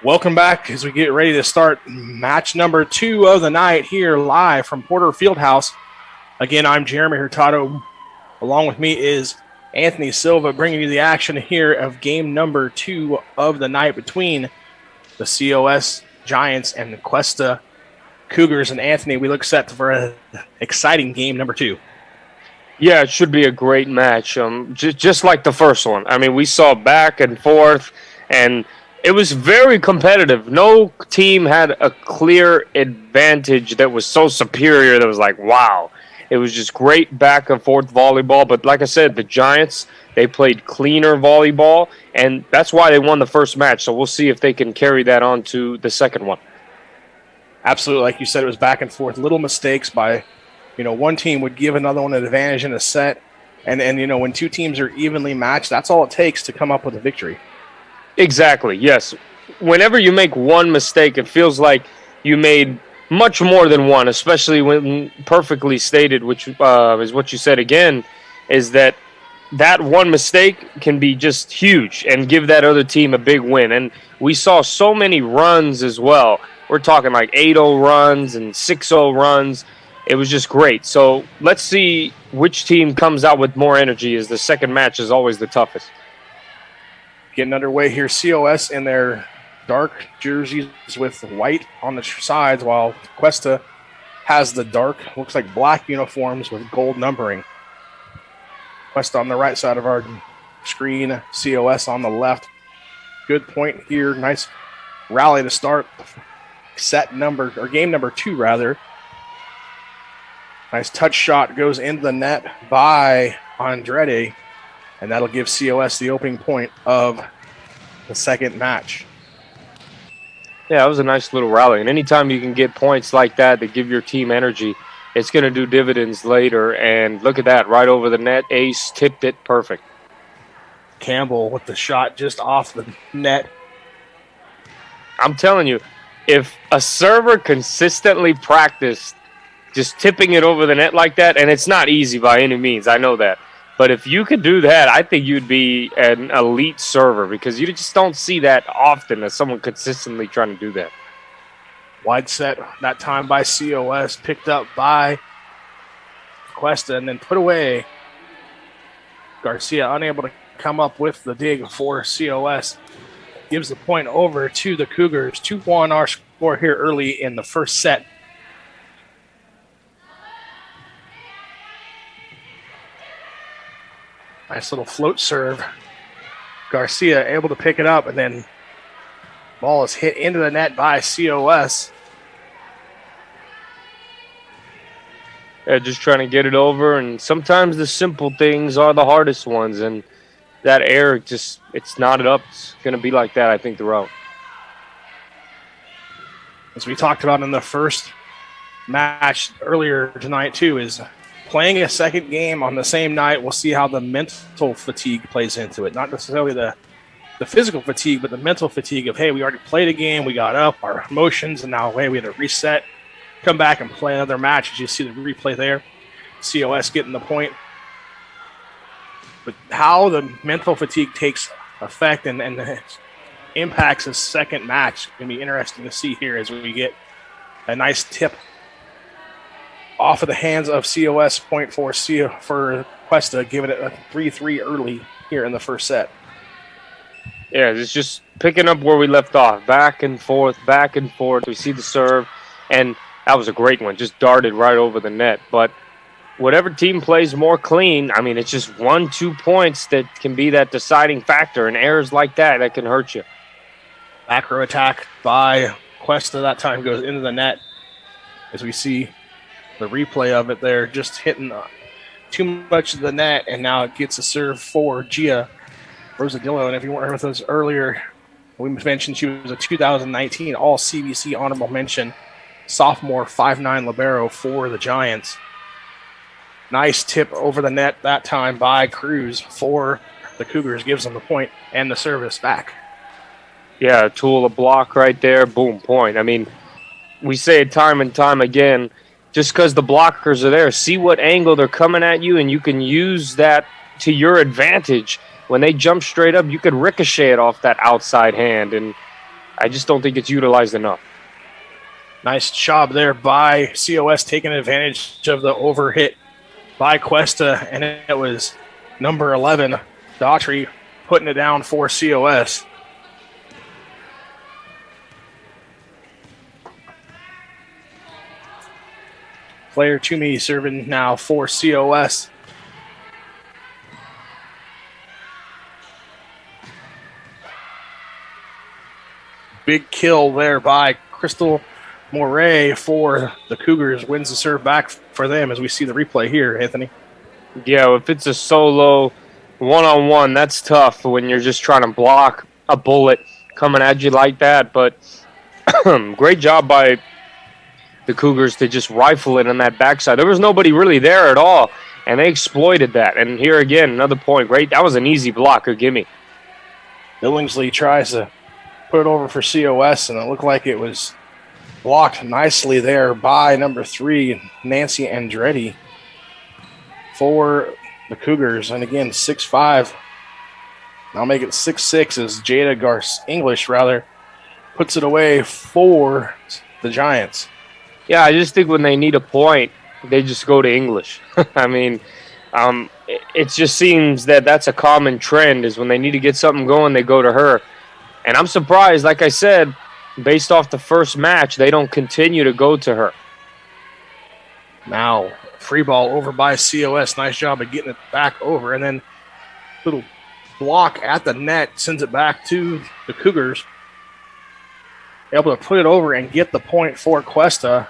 Welcome back as we get ready to start match number 2 of the night here live from Porter Fieldhouse. Again, I'm Jeremy Hurtado. Along with me is Anthony Silva bringing you the action here of game number 2 of the night between the COS Giants and the Cuesta Cougars. And Anthony, we look set for an exciting game number 2. Yeah, it should be a great match. Just like the first one. I mean, we saw back and forth, and it was very competitive. No team had a clear advantage that was so superior that was like, wow. It was just great back and forth volleyball. But like I said, the Giants, they played cleaner volleyball, and that's why they won the first match. So we'll see if they can carry that on to the second one. Absolutely. Like you said, it was back and forth. Little mistakes by, one team would give another one an advantage in a set. And when two teams are evenly matched, that's all it takes to come up with a victory. Exactly, yes. Whenever you make one mistake, it feels like you made much more than one, especially when perfectly stated, which is what you said again, is that one mistake can be just huge and give that other team a big win. And we saw so many runs as well. We're talking like 8-0 runs and 6-0 runs. It was just great. So let's see which team comes out with more energy, as the second match is always the toughest. Getting underway here, COS in their dark jerseys with white on the sides, while Cuesta has the dark, looks like black uniforms with gold numbering. Cuesta on the right side of our screen, COS on the left. Good point here. Nice rally to start game number 2, rather. Nice touch shot goes into the net by Andrade. And that'll give COS the opening point of the second match. Yeah, that was a nice little rally. And anytime you can get points like that give your team energy, it's going to do dividends later. And look at that, right over the net. Ace tipped it perfect. Campbell with the shot just off the net. I'm telling you, if a server consistently practiced just tipping it over the net like that, and it's not easy by any means, I know that. But if you could do that, I think you'd be an elite server, because you just don't see that often as someone consistently trying to do that. Wide set that time by COS, picked up by Cuesta, and then put away. Garcia unable to come up with the dig for COS. Gives the point over to the Cougars. 2-1 our score here early in the first set. Nice little float serve. Garcia able to pick it up, and then ball is hit into the net by COS. Yeah, just trying to get it over, and sometimes the simple things are the hardest ones, and that air, it's knotted up. It's going to be like that, I think, throughout. As we talked about in the first match earlier tonight, too, is playing a second game on the same night. We'll see how the mental fatigue plays into it. Not necessarily the physical fatigue, but the mental fatigue of, hey, we already played a game, we got up, our emotions, and now, hey, we had to reset, come back and play another match. As you see the replay there, COS getting the point. But how the mental fatigue takes effect and impacts a second match is going to be interesting to see here as we get a nice tip off of the hands of COS, point for Cuesta, giving it a 3-3 early here in the first set. Yeah, it's just picking up where we left off. Back and forth, back and forth. We see the serve, and that was a great one. Just darted right over the net. But whatever team plays more clean, I mean, it's just 1-2 points that can be that deciding factor, and errors like that can hurt you. Back row attack by Cuesta that time goes into the net. as we see the replay of it there, just hitting too much of the net, and now it gets a serve for Gia Rosadillo. And if you weren't with us earlier, we mentioned she was a 2019 All-CBC honorable mention sophomore 5'9" libero for the Giants. Nice tip over the net that time by Cruz for the Cougars, gives them the point and the service back. Yeah, tool, a block right there, boom, point. I mean, we say it time and time again, just because the blockers are there, see what angle they're coming at you, and you can use that to your advantage. When they jump straight up, you could ricochet it off that outside hand, and I just don't think it's utilized enough. Nice job there by COS, taking advantage of the overhit by Cuesta, and it was number 11, Daughtry, putting it down for COS. Player Toomey serving now for COS. Big kill there by Crystal Moray for the Cougars. Wins the serve back for them as we see the replay here, Anthony. Yeah, if it's a solo one-on-one, that's tough when you're just trying to block a bullet coming at you like that. But great job by the Cougars to just rifle it on that backside. There was nobody really there at all, and they exploited that. And here again, another point. Great. That was an easy blocker. Gimme. Billingsley tries to put it over for COS, and it looked like it was blocked nicely there by number 3, Nancy Andretti for the Cougars. And again, 6'5". I'll make it 6'6" as Jada English puts it away for the Giants. Yeah, I just think when they need a point, they just go to English. I mean, it just seems that that's a common trend, is when they need to get something going, they go to her. And I'm surprised, like I said, based off the first match, they don't continue to go to her. Now, free ball over by COS. Nice job of getting it back over. And then little block at the net sends it back to the Cougars. Able to put it over and get the point for Cuesta.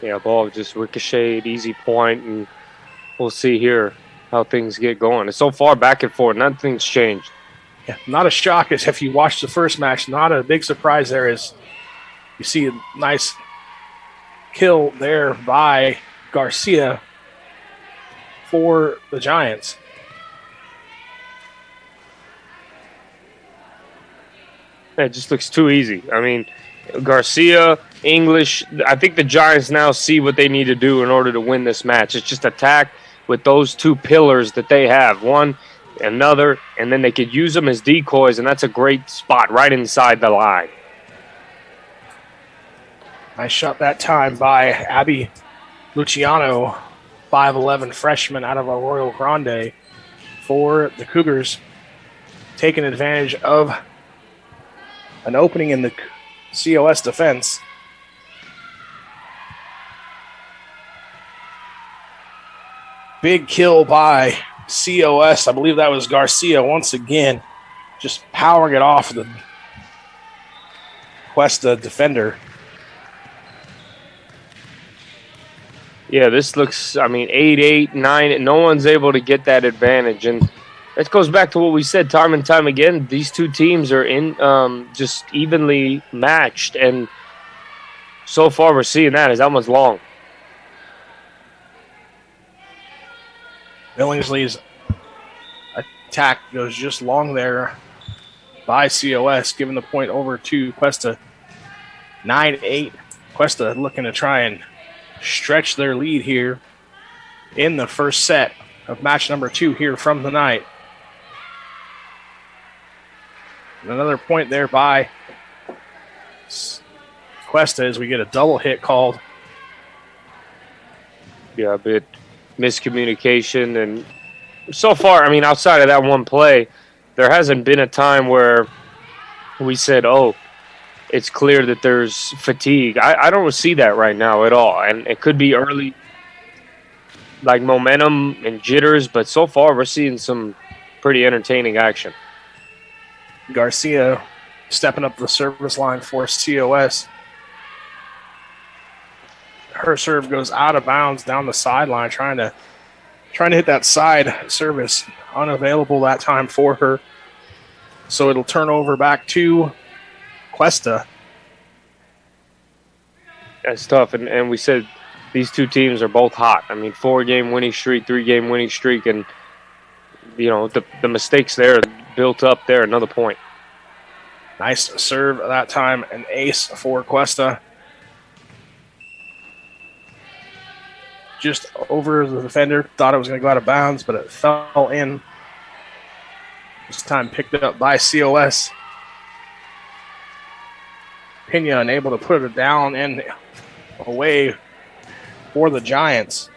Yeah, ball just ricocheted, easy point, and we'll see here how things get going. It's so far back and forth. Nothing's changed. Yeah, not a shock as if you watched the first match. Not a big surprise there as you see a nice kill there by Garcia for the Giants. It just looks too easy. I mean, Garcia, English, I think the Giants now see what they need to do in order to win this match. It's just attack with those two pillars that they have. One, another, and then they could use them as decoys, and that's a great spot right inside the line. Nice shot that time by Abby Luciano, 5'11" freshman out of Arroyo Grande for the Cougars, taking advantage of an opening in the COS defense. Big kill by COS. I believe that was Garcia once again, just powering it off the Cuesta defender. Yeah, this looks, 8-8, 9, no one's able to get that advantage. And that goes back to what we said time and time again. These two teams are in just evenly matched, and so far we're seeing that as Elma's long. Billingsley's attack goes just long there by COS, giving the point over to Cuesta. 9-8. Cuesta looking to try and stretch their lead here in the first set of match number 2 here from the night. And another point there by Cuesta as we get a double hit called. Yeah, a bit miscommunication. And so far, outside of that one play, there hasn't been a time where we said, oh, it's clear that there's fatigue. I don't see that right now at all. And it could be early, like momentum and jitters, but so far we're seeing some pretty entertaining action. Garcia stepping up the service line for COS. Her serve goes out of bounds down the sideline, trying to hit that side service. Unavailable that time for her. So it'll turn over back to Cuesta. That's tough. And we said these two teams are both hot. I mean, 4-game winning streak, 3-game winning streak, and, you know, the mistakes there built up there. Another point. Nice serve that time. An ace for Cuesta. Just over the defender. Thought it was going to go out of bounds, but it fell in. This time picked up by COS. Pena unable to put it down and away for the Giants.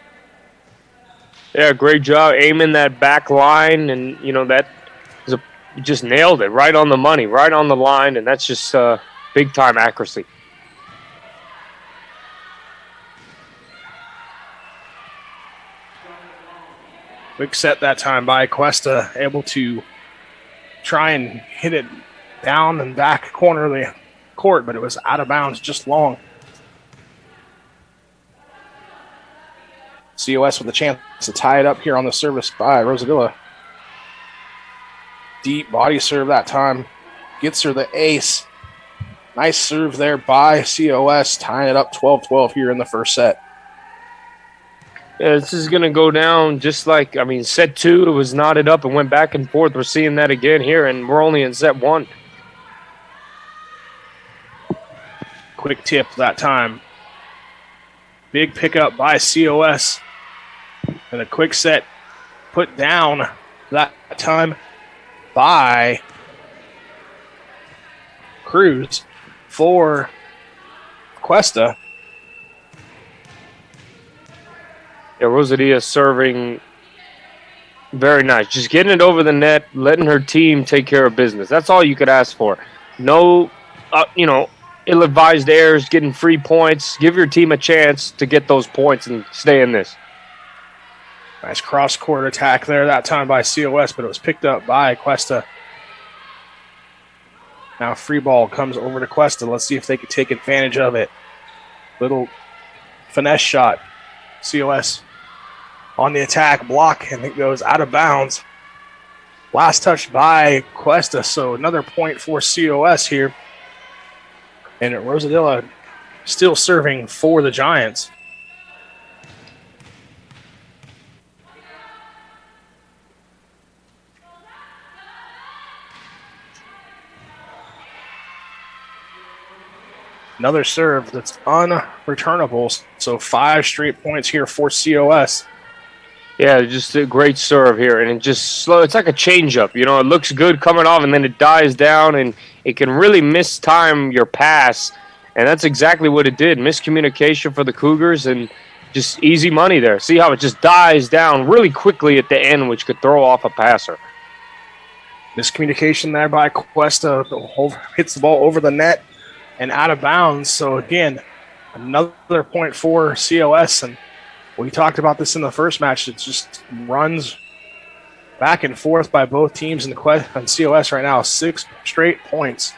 Yeah, great job aiming that back line, and, you know, that is just nailed it right on the money, right on the line, and that's just big-time accuracy. Big set that time by Cuesta, able to try and hit it down and back corner of the court, but it was out of bounds just long. COS with a chance to tie it up here on the service by Rosadilla. Deep body serve that time. Gets her the ace. Nice serve there by COS, tying it up 12-12 here in the first set. Yeah, this is going to go down just like, I mean, set 2, it was knotted up and went back and forth. We're seeing that again here, and we're only in set 1. Quick tip that time. Big pickup by COS. And a quick set put down that time by Cruz for Cuesta. Yeah, Rosadilla serving very nice. Just getting it over the net, letting her team take care of business. That's all you could ask for. No, ill-advised errors, getting free points. Give your team a chance to get those points and stay in this. Nice cross-court attack there that time by COS, but it was picked up by Cuesta. Now free ball comes over to Cuesta. Let's see if they can take advantage of it. Little finesse shot. COS on the attack, block, and it goes out of bounds. Last touch by Cuesta, so another point for COS here. And Rosadilla still serving for the Giants. Another serve that's unreturnable. So 5 straight points here for COS. Yeah, just a great serve here. And it just slow. It's like a changeup. You know, it looks good coming off, and then it dies down, and it can really mistime your pass. And that's exactly what it did. Miscommunication for the Cougars, and just easy money there. See how it just dies down really quickly at the end, which could throw off a passer. Miscommunication there by Cuesta. Hits the ball over the net and out of bounds. So again, another point for COS. And we talked about this in the first match. It just runs back and forth by both teams in COS right now. 6 straight points.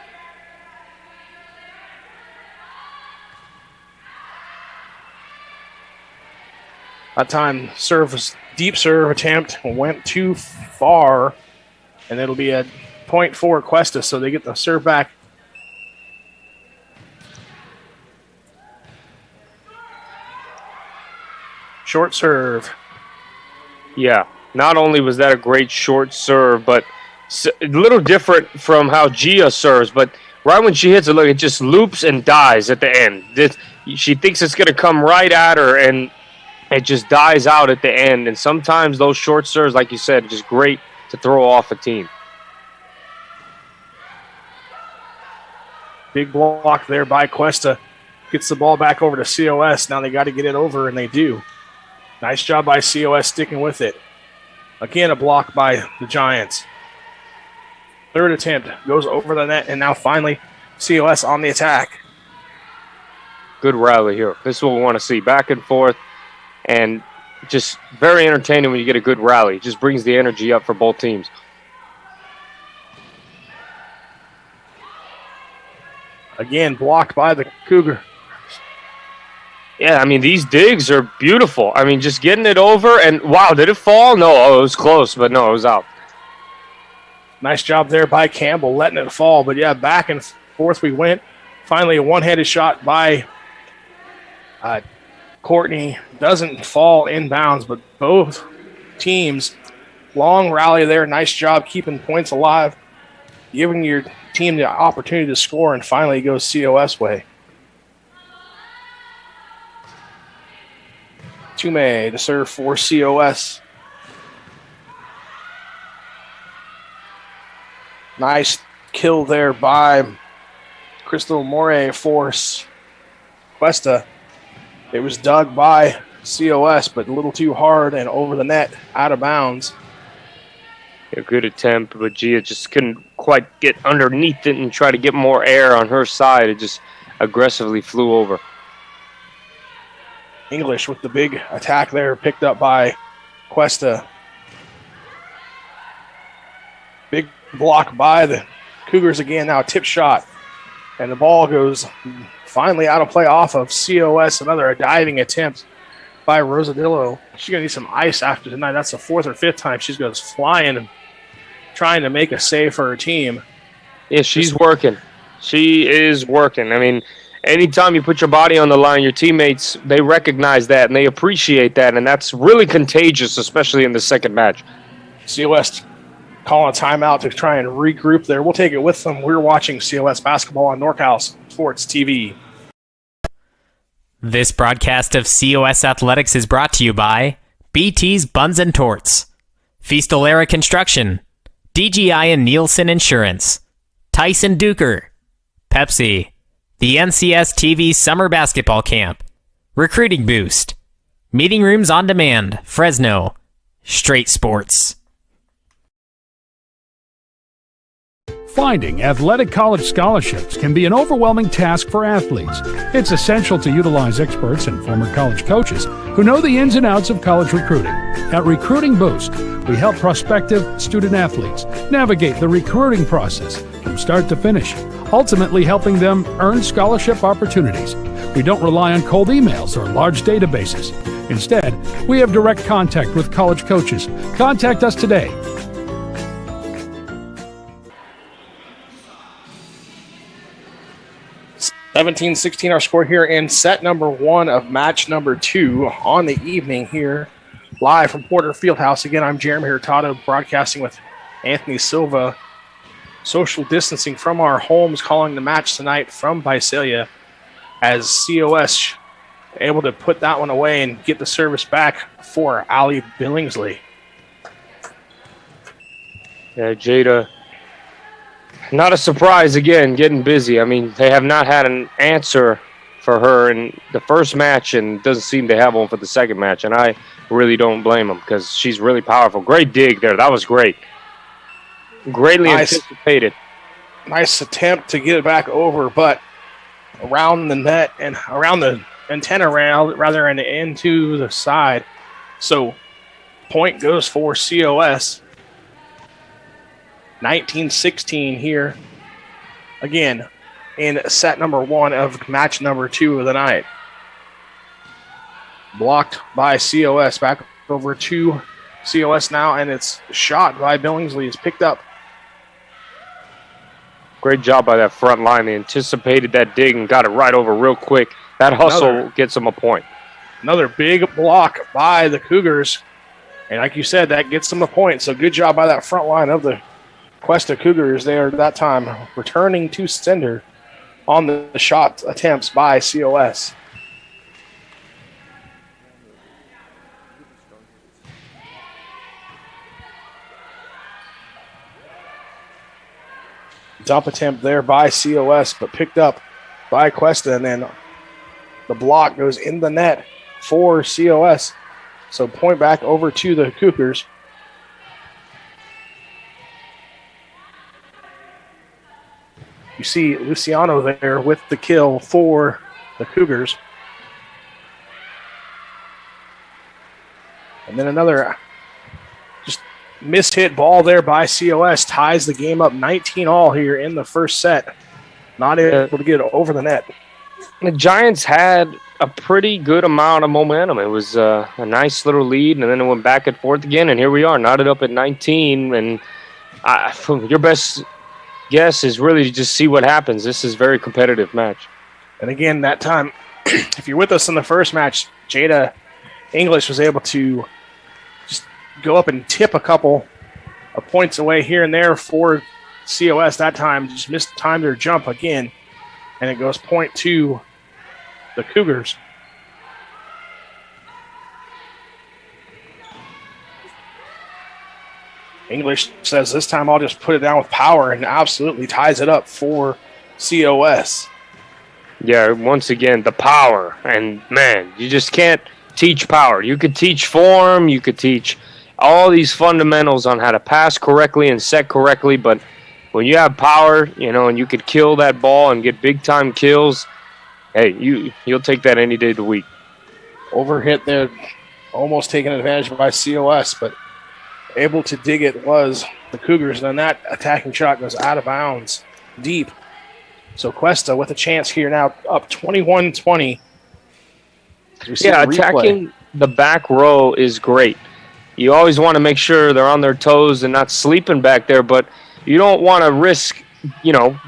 That time deep serve attempt went too far, and it'll be a point for Cuesta, so they get the serve back. Short serve. Yeah, not only was that a great short serve, but a little different from how Gia serves, but right when she hits it, look, it just loops and dies at the end. She thinks it's going to come right at her, and it just dies out at the end. And sometimes those short serves, like you said, are just great to throw off a team. Big block there by Cuesta. Gets the ball back over to COS. Now they got to get it over, and they do. Nice job by COS sticking with it. Again, a block by the Giants. Third attempt goes over the net, and now finally COS on the attack. Good rally here. This is what we want to see. Back and forth, and just very entertaining when you get a good rally. It just brings the energy up for both teams. Again, blocked by the Cougar. Yeah, I mean, these digs are beautiful. I mean, just getting it over, and wow, did it fall? No, it was close, but no, it was out. Nice job there by Campbell, letting it fall. But yeah, back and forth we went. Finally, a one-handed shot by Courtney. Doesn't fall inbounds, but both teams, long rally there. Nice job keeping points alive, giving your team the opportunity to score, and finally it goes COS way. Tume to serve for COS. Nice kill there by Crystal More for Cuesta. It was dug by COS, but a little too hard and over the net, out of bounds. A good attempt, but Gia just couldn't quite get underneath it and try to get more air on her side. It just aggressively flew over. English with the big attack there, picked up by Cuesta. Big block by the Cougars again, now a tip shot. And the ball goes finally out of play off of COS. Another diving attempt by Rosadillo. She's going to need some ice after tonight. That's the fourth or fifth time she goes flying and trying to make a save for her team. Yeah, she's working. She is working. I mean, anytime you put your body on the line, your teammates, they recognize that and they appreciate that, and that's really contagious, especially in the second match. COS calling a timeout to try and regroup there. We'll take it with them. We're watching COS basketball on NorCal Sports TV. This broadcast of COS Athletics is brought to you by BT's Buns and Torts, Feastal Era Construction, DGI and Nielsen Insurance, Tyson Duker, Pepsi, the NCS TV Summer Basketball Camp, Recruiting Boost, Meeting Rooms on Demand, Fresno, Straight Sports. Finding athletic college scholarships can be an overwhelming task for athletes. It's essential to utilize experts and former college coaches who know the ins and outs of college recruiting. At Recruiting Boost, we help prospective student athletes navigate the recruiting process from start to finish, ultimately helping them earn scholarship opportunities. We don't rely on cold emails or large databases. Instead, we have direct contact with college coaches. Contact us today. 17-16 our score here in set number 1 of match number 2 on the evening here, live from Porter Fieldhouse. Again, I'm Jeremy Hurtado, broadcasting with Anthony Silva. Social distancing from our homes, calling the match tonight from Visalia, as COS able to put that one away and get the service back for Allie Billingsley. Yeah, Jada, not a surprise again, getting busy. I mean, they have not had an answer for her in the first match and doesn't seem to have one for the second match, and I really don't blame them because she's really powerful. Great dig there. That was great. Greatly anticipated. Nice attempt to get it back over, but around the net and around the antenna rather and into the side. So point goes for COS. 19-16 here. Again, in set number 1 of match number 2 of the night. Blocked by COS. Back over to COS now, and it's shot by Billingsley. It's picked up. Great job by that front line. They anticipated that dig and got it right over real quick. That hustle gets them a point. Another big block by the Cougars. And like you said, that gets them a point. So good job by that front line of the Cuesta Cougars there at that time, returning to sender on the shot attempts by COS. Dump attempt there by COS, but picked up by Cuesta, and then the block goes in the net for COS. So point back over to the Cougars. You see Luciano there with the kill for the Cougars. And then another just mishit ball there by COS ties the game up 19-all here in the first set. not able to get it over the net. The Giants had a pretty good amount of momentum. It was a nice little lead, and then it went back and forth again, and here we are, knotted up at 19. And your best guess is really to just see what happens. This is a very competitive match. And again, that time, if you're with us in the first match, Jada English was able to just go up and tip a couple of points away here and there for COS. That time, just mistimed their jump again, and it goes point to the Cougars. English says this time I'll just put it down with power, and absolutely ties it up for COS. Yeah, once again, the power. And, man, you just can't teach power. You could teach form. You could teach all these fundamentals on how to pass correctly and set correctly. But when you have power, and you could kill that ball and get big-time kills, hey, you'll take that any day of the week. Overhit there, almost taken advantage by COS, but able to dig it was the Cougars. And then that attacking shot goes out of bounds deep. So Cuesta with a chance here now, up 21-20. Yeah, attacking the back row is great. You always want to make sure they're on their toes and not sleeping back there, but you don't want to risk,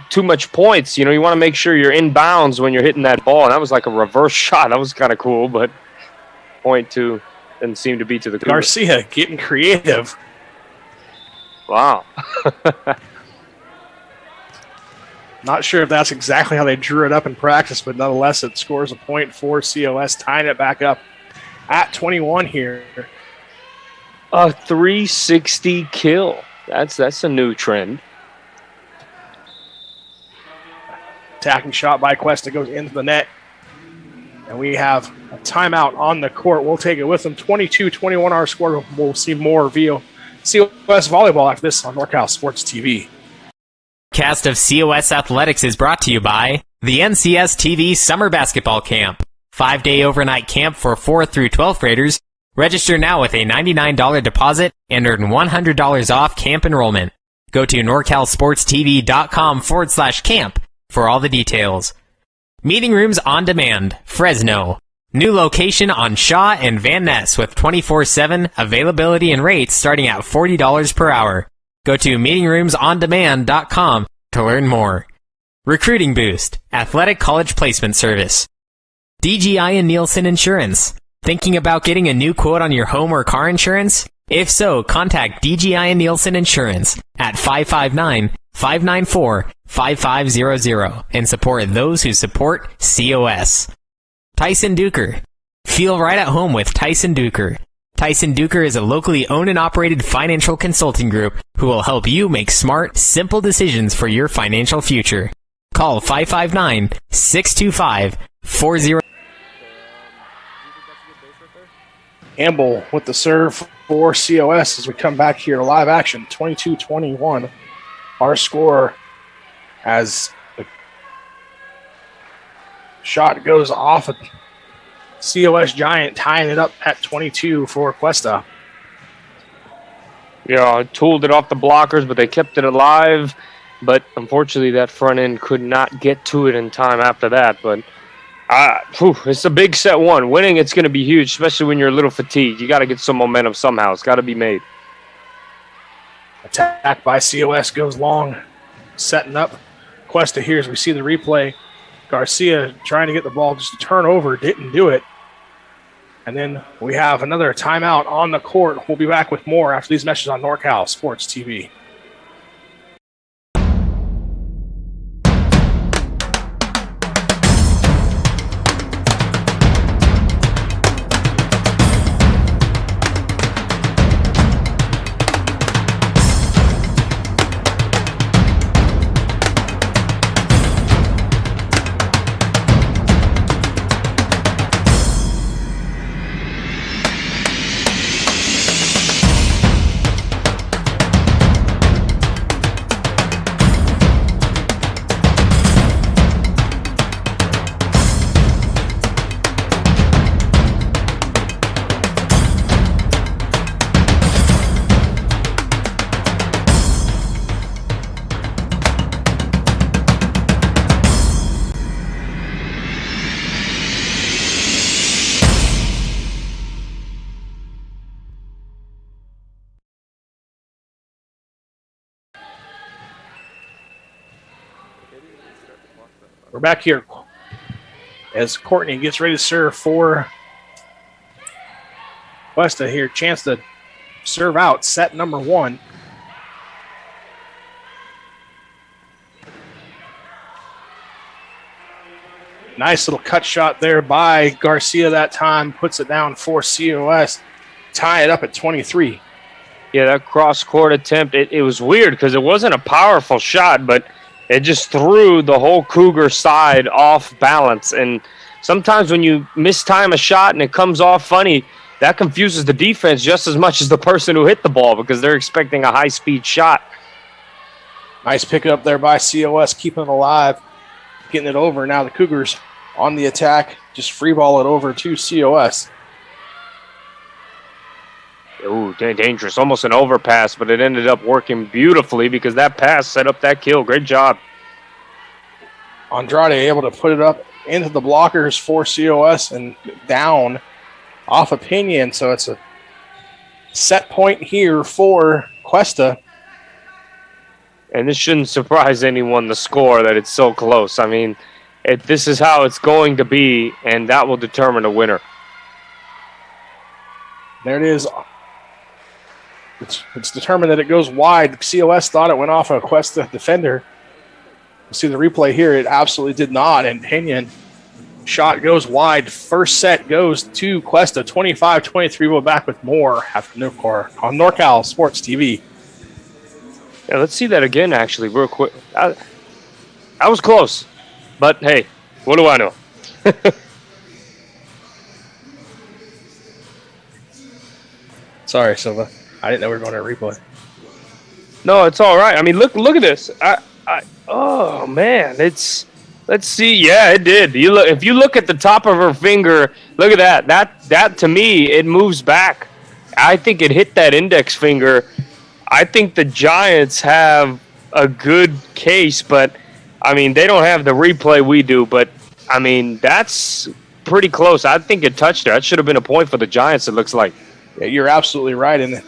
too much points. You want to make sure you're in bounds when you're hitting that ball. And that was like a reverse shot. That was kind of cool, but point two didn't seem to be to the Cougars. Garcia getting creative. Wow. Not sure if that's exactly how they drew it up in practice, but nonetheless, it scores a point for COS, tying it back up at 21 here. A 360 kill. That's a new trend. Attacking shot by Cuesta goes into the net. And we have a timeout on the court. We'll take it with them. 22-21 our score. We'll see more via COS Volleyball after this on NorCal Sports TV. Cast of COS Athletics is brought to you by the NCS TV Summer Basketball Camp. 5-day overnight camp for 4th through 12th graders. Register now with a $99 deposit and earn $100 off camp enrollment. Go to norcalsportstv.com/camp for all the details. Meeting Rooms on Demand, Fresno. New location on Shaw and Van Ness with 24/7 availability and rates starting at $40 per hour. Go to meetingroomsondemand.com to learn more. Recruiting Boost, Athletic College Placement Service. DGI and Nielsen Insurance. Thinking about getting a new quote on your home or car insurance? If so, contact DGI and Nielsen Insurance at 559-594-5500 and support those who support COS. Tyson Duker. Feel right at home with Tyson Duker. Tyson Duker is a locally owned and operated financial consulting group who will help you make smart, simple decisions for your financial future. Call 559-625-40. Amble with the serve for COS as we come back here to live action. 22-21 our score as the shot goes off. COS Giant tying it up at 22 for Cuesta. Yeah, tooled it off the blockers, but they kept it alive. But unfortunately, that front end could not get to it in time after that. But it's a big set one. Winning, it's going to be huge, especially when you're a little fatigued. You got to get some momentum somehow. It's got to be made. Attack by COS goes long, setting up Cuesta here as we see the replay. Garcia trying to get the ball just to turn over, didn't do it. And then we have another timeout on the court. We'll be back with more after these messages on NorCal Sports TV. We're back here as Courtney gets ready to serve for Cuesta here. Chance to serve out set number 1. Nice little cut shot there by Garcia that time. Puts it down for COS. Tie it up at 23. Yeah, that cross-court attempt, it was weird because it wasn't a powerful shot, but it just threw the whole Cougar side off balance. And sometimes when you mistime a shot and it comes off funny, that confuses the defense just as much as the person who hit the ball because they're expecting a high-speed shot. Nice pickup there by COS, keeping it alive, getting it over. Now the Cougars on the attack, just free ball it over to COS. Ooh, dangerous. Almost an overpass, but it ended up working beautifully because that pass set up that kill. Great job. Andrade able to put it up into the blockers for COS and down off of Pinion. So it's a set point here for Cuesta. And this shouldn't surprise anyone, the score, that it's so close. I mean, this is how it's going to be, and that will determine a winner. There it is. It's determined that it goes wide. COS thought it went off a Cuesta defender. We'll see the replay here. It absolutely did not. And Pinion shot goes wide. First set goes to Cuesta. 25-23. We'll back with more after Nucor on NorCal Sports TV. Yeah, let's see that again, actually, real quick. I was close. But, hey, what do I know? Sorry, Silva. I didn't know we were going to replay. No, it's all right. I mean, look at this. Oh man, let's see. Yeah, it did. If you look at the top of her finger, look at that. That to me, it moves back. I think it hit that index finger. I think the Giants have a good case, but I mean, they don't have the replay we do. But I mean, that's pretty close. I think it touched her. That should have been a point for the Giants. It looks like. Yeah, you're absolutely right. And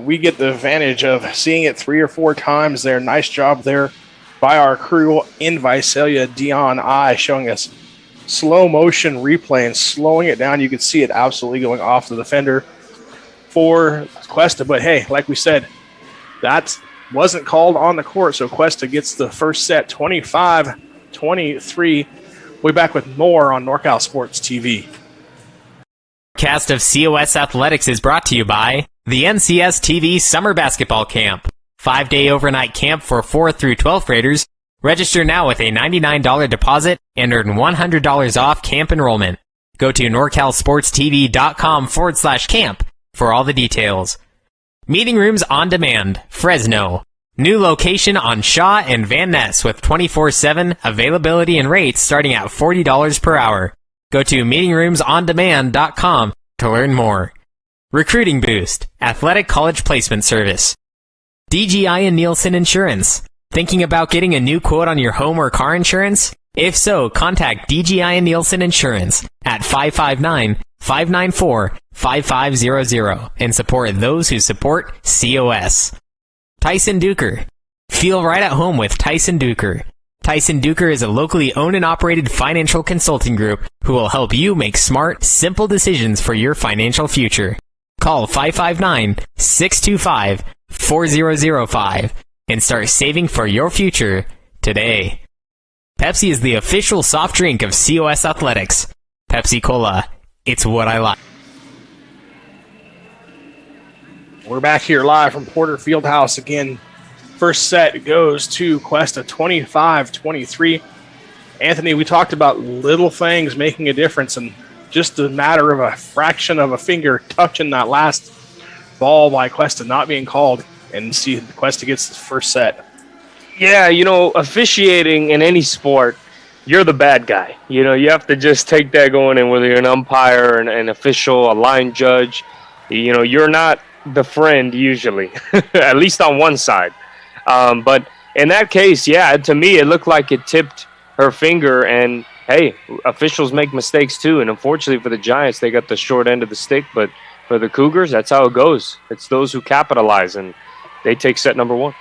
we get the advantage of seeing it 3 or 4 times there. Nice job there by our crew in Visalia, Dion I, showing us slow motion replay and slowing it down. You can see it absolutely going off the defender for Cuesta. But hey, like we said, that wasn't called on the court. So Cuesta gets the first set 25-23. We'll be back with more on NorCal Sports TV. Cast of COS Athletics is brought to you by the NCS TV Summer Basketball Camp. 5-day overnight camp for 4th through 12th graders. Register now with a $99 deposit and earn $100 off camp enrollment. Go to norcalsportstv.com/camp for all the details. Meeting rooms on demand, Fresno. New location on Shaw and Van Ness with 24/7 availability and rates starting at $40 per hour. Go to meetingroomsondemand.com to learn more. Recruiting Boost, Athletic College Placement Service. DGI and Nielsen Insurance. Thinking about getting a new quote on your home or car insurance? If so, contact DGI and Nielsen Insurance at 559-594-5500 and support those who support COS. Tyson Duker. Feel right at home with Tyson Duker. Tyson Duker is a locally owned and operated financial consulting group who will help you make smart, simple decisions for your financial future. Call 559-625-4005 and start saving for your future today. Pepsi is the official soft drink of COS Athletics. Pepsi Cola, it's what I like. We're back here live from Porter Fieldhouse again. First set goes to Cuesta, 25-23. Anthony, we talked about little things making a difference, and just a matter of a fraction of a finger touching that last ball by Cuesta not being called, and see Cuesta gets the first set. Yeah, officiating in any sport, you're the bad guy. You have to just take that going in, whether you're an umpire, an official, a line judge. You're not the friend usually, at least on one side. But in that case, yeah, to me, it looked like it tipped her finger. And, hey, officials make mistakes too. And unfortunately for the Giants, they got the short end of the stick. But for the Cougars, that's how it goes. It's those who capitalize, and they take set number 1.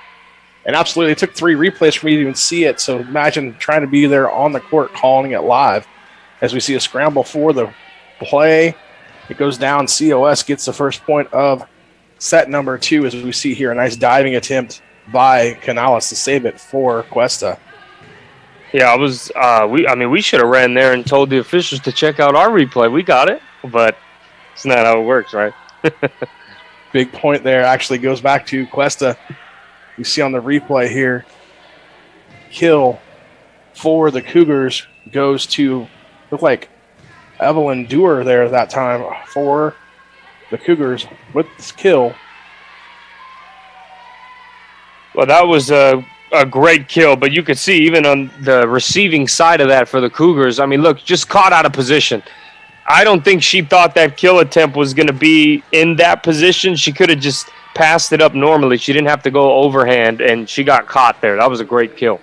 And absolutely, it took 3 replays for me to even see it. So imagine trying to be there on the court calling it live. As we see a scramble for the play, it goes down. COS gets the first point of set number 2, as we see here. A nice diving attempt by Canales to save it for Cuesta. Yeah, we should have ran there and told the officials to check out our replay. We got it, but it's not how it works, right? Big point there actually goes back to Cuesta. You see on the replay here, kill for the Cougars goes to, look like Evelyn Dewar there that time for the Cougars with this kill. Well, that was a great kill, but you could see even on the receiving side of that for the Cougars, I mean, look, just caught out of position. I don't think she thought that kill attempt was going to be in that position. She could have just passed it up normally. She didn't have to go overhand, and she got caught there. That was a great kill.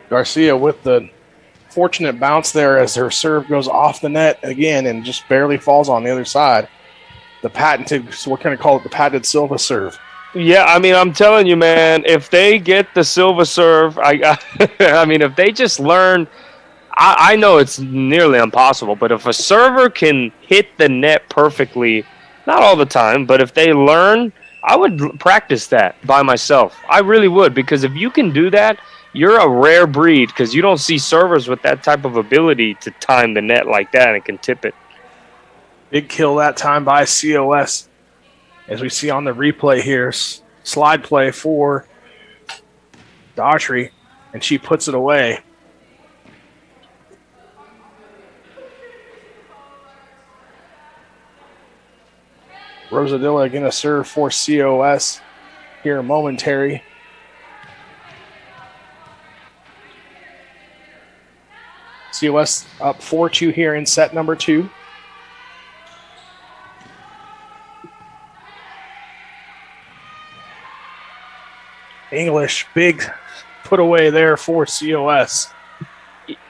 Garcia with the fortunate bounce there as her serve goes off the net again and just barely falls on the other side. The patented, so we're going to call it the patented Silva serve. Yeah, I mean, I'm telling you, man, if they get the Silva serve, I mean, if they just learn, I know it's nearly impossible, but if a server can hit the net perfectly, not all the time, but if they learn, I would practice that by myself. I really would, because if you can do that, you're a rare breed, because you don't see servers with that type of ability to time the net like that and can tip it. Big kill that time by COS. As we see on the replay here, slide play for Daughtry, and she puts it away. Rosadilla again a serve for COS here momentary. COS up 4-2 here in set number 2. English, big put away there for COS.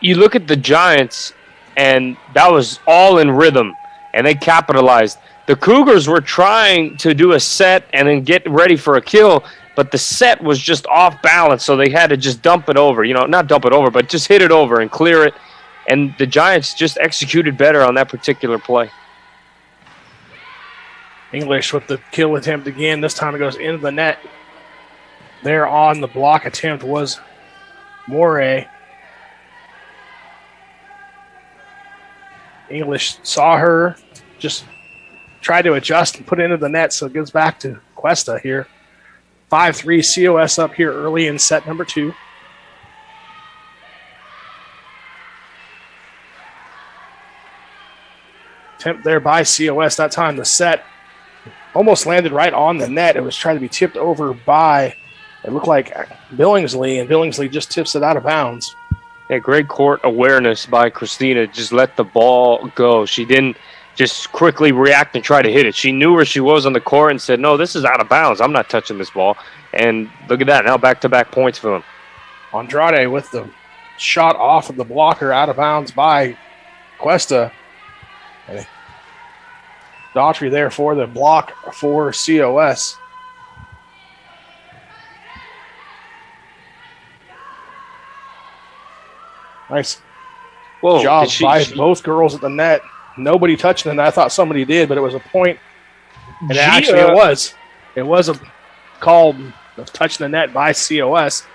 You look at the Giants, and that was all in rhythm, and they capitalized. The Cougars were trying to do a set and then get ready for a kill, but the set was just off balance, so they had to just dump it over. Not dump it over, but just hit it over and clear it. And the Giants just executed better on that particular play. English with the kill attempt again. This time it goes into the net. There on the block attempt was Moray. English saw her, just tried to adjust and put it into the net, so it goes back to Cuesta here. 5-3 COS up here early in set number 2. Attempt there by COS. That time the set almost landed right on the net. It was trying to be tipped over by, it looked like Billingsley, and Billingsley just tips it out of bounds. Yeah, great court awareness by Christina. Just let the ball go. She didn't just quickly react and try to hit it. She knew where she was on the court and said, no, this is out of bounds. I'm not touching this ball. And look at that. Now back-to-back points for them. Andrade with the shot off of the blocker out of bounds by Cuesta. And Daughtry there for the block for COS. Nice job by both girls at the net. Nobody touched it. I thought somebody did, but it was a point. And actually it was. It was a call of touching the net by COS.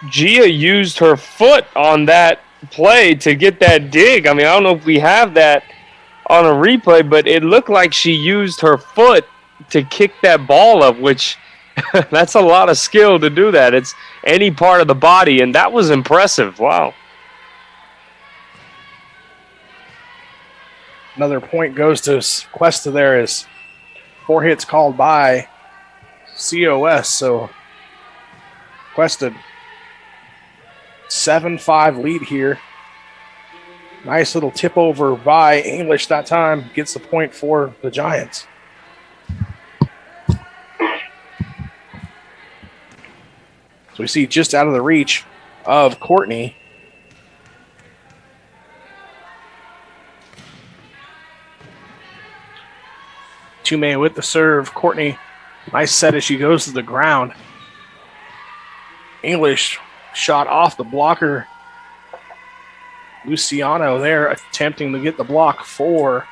Gia used her foot on that play to get that dig. I mean, I don't know if we have that on a replay, but it looked like she used her foot to kick that ball up, which that's a lot of skill to do that. It's any part of the body, and that was impressive. Wow. Another point goes to Cuesta there as 4 hits called by COS. So Cuesta 7-5 lead here. Nice little tip over by English that time. Gets the point for the Giants. So we see just out of the reach of Courtney. Tumay with the serve. Courtney, nice set as she goes to the ground. English shot off the blocker. Luciano there attempting to get the block for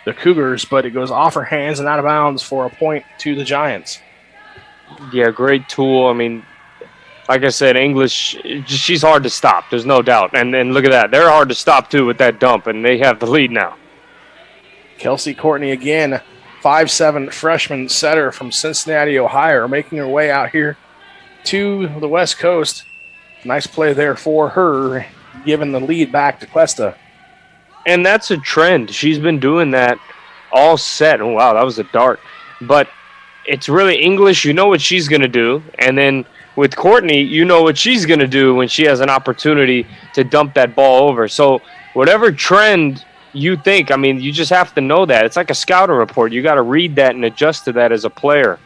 the Cougars, but it goes off her hands and out of bounds for a point to the Giants. Yeah, great tool. I mean, like I said, English, she's hard to stop. There's no doubt. And look at that. They're hard to stop, too, with that dump, and they have the lead now. Kelsey Courtney again, 5'7" freshman setter from Cincinnati, Ohio, making her way out here to the West Coast. Nice play there for her, giving the lead back to Cuesta. And that's a trend. She's been doing that all set. Oh, wow, that was a dart. But it's really English. You know what she's going to do. And then with Courtney, you know what she's going to do when she has an opportunity to dump that ball over. So whatever trend you think, I mean, you just have to know that. It's like a scouting report. You got to read that and adjust to that as a player.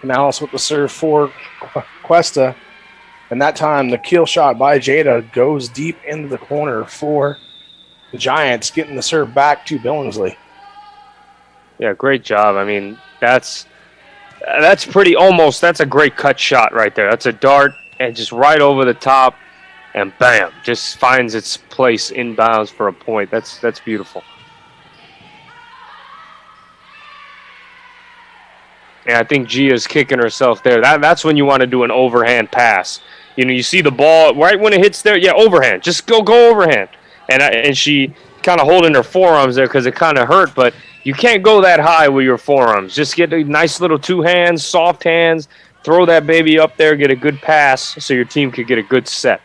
Canales with the serve for Cuesta. And that time, the kill shot by Jada goes deep into the corner for the Giants, getting the serve back to Billingsley. Yeah, great job. I mean, that's pretty almost, that's a great cut shot right there. That's a dart and just right over the top, and bam, just finds its place inbounds for a point. That's beautiful. And I think Gia's kicking herself there. That's when you want to do an overhand pass. You know, you see the ball right when it hits there. Yeah, overhand. Just go overhand. And she kind of holding her forearms there because it kind of hurt. But you can't go that high with your forearms. Just get a nice little two hands, soft hands. Throw that baby up there. Get a good pass so your team could get a good set.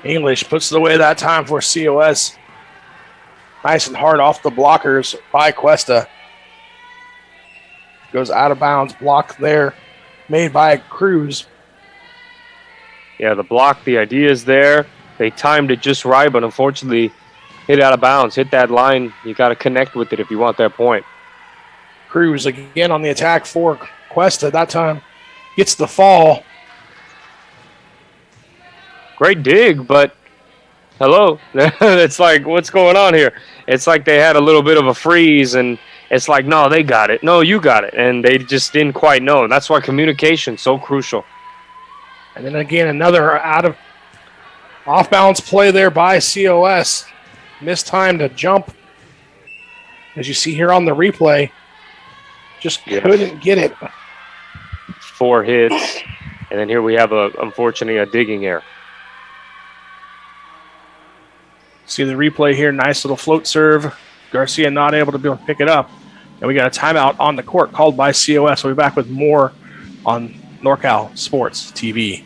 English puts it away that time for COS. Nice and hard off the blockers by Cuesta. Goes out of bounds. Block there made by Cruz. Yeah, the block, the idea is there. They timed it just right, but unfortunately hit out of bounds. Hit that line. You got to connect with it if you want that point. Cruz again on the attack for Cuesta. That time gets the fall. Great dig, but hello. It's like, what's going on here? It's like they had a little bit of a freeze, and it's like, no, they got it. No, you got it. And they just didn't quite know. That's why communication's so crucial. And then again, another off-balance play there by COS. Missed time to jump. As you see here on the replay, just couldn't get it. 4 hits. And then here we have, unfortunately, a digging error. See the replay here. Nice little float serve. Garcia not able to pick it up. And we got a timeout on the court called by COS. We'll be back with more on NorCal Sports TV.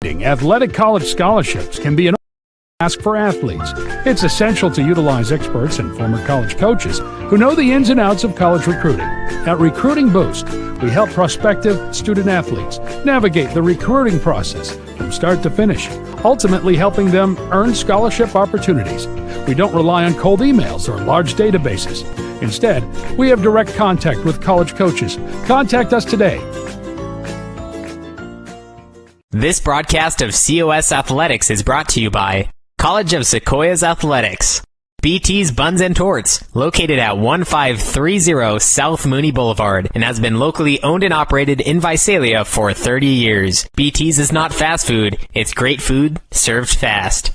Athletic college scholarships can be an task for athletes. It's essential to utilize experts and former college coaches who know the ins and outs of college recruiting. At Recruiting Boost, we help prospective student athletes navigate the recruiting process from start to finish, ultimately helping them earn scholarship opportunities. We don't rely on cold emails or large databases. Instead, we have direct contact with college coaches. Contact us today. This broadcast of COS Athletics is brought to you by College of Sequoias Athletics, BT's Buns and Torts, located at 1530 South Mooney Boulevard, and has been locally owned and operated in Visalia for 30 years. BT's is not fast food, it's great food served fast.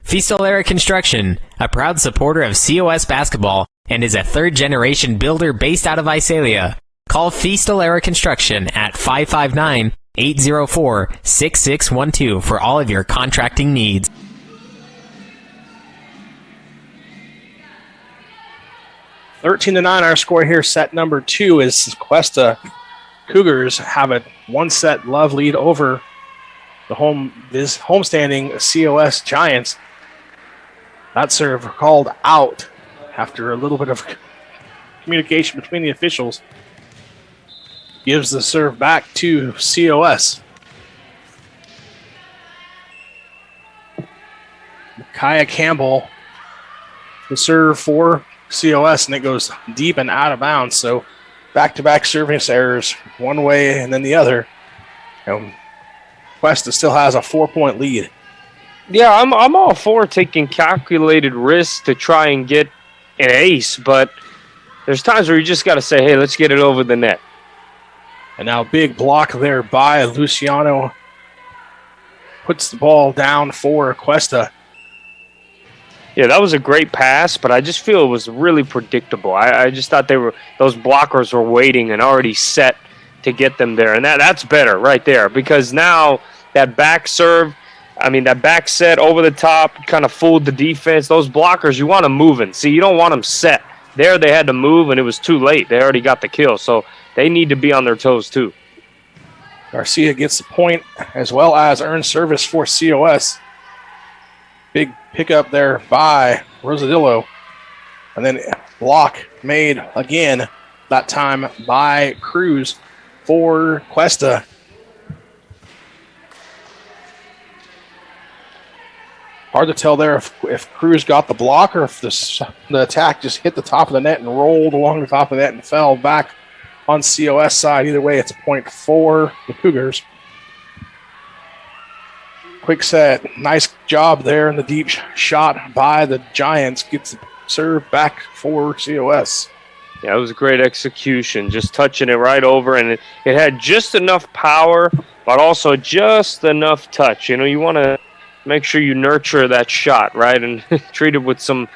Fistolera Construction, a proud supporter of COS basketball, and is a third-generation builder based out of Visalia. Call Fistolera Construction at 559-804-6612 for all of your contracting needs. 13-9 our score here. Set number 2 is Cuesta Cougars have a 1-set love lead over the homestanding COS Giants. That serve called out after a little bit of communication between the officials. Gives the serve back to COS. Kaya Campbell, the serve for COS, and it goes deep and out of bounds. So back-to-back service errors, one way and then the other. Cuesta still has a 4-point lead. Yeah, I'm all for taking calculated risks to try and get an ace, but there's times where you just got to say, hey, let's get it over the net. And now big block there by Luciano. Puts the ball down for Cuesta. Yeah, that was a great pass, but I just feel it was really predictable. I just thought those blockers were waiting and already set to get them there. And that's better right there, because now that back serve, that back set over the top kind of fooled the defense. Those blockers, you want them moving. See, you don't want them set. There they had to move, and it was too late. They already got the kill, so they need to be on their toes too. Garcia gets the point as well as earned service for COS. Big pickup there by Rosadillo. And then block made again, that time by Cruz for Cuesta. Hard to tell there if Cruz got the block or if the attack just hit the top of the net and rolled along the top of the net and fell back on COS side. Either way, it's a point for the Cougars. Quick set. Nice job there in the deep shot by the Giants. Gets the serve back for COS. Yeah, it was a great execution. Just touching it right over, and it had just enough power, but also just enough touch. You want to make sure you nurture that shot, right, and treat it with some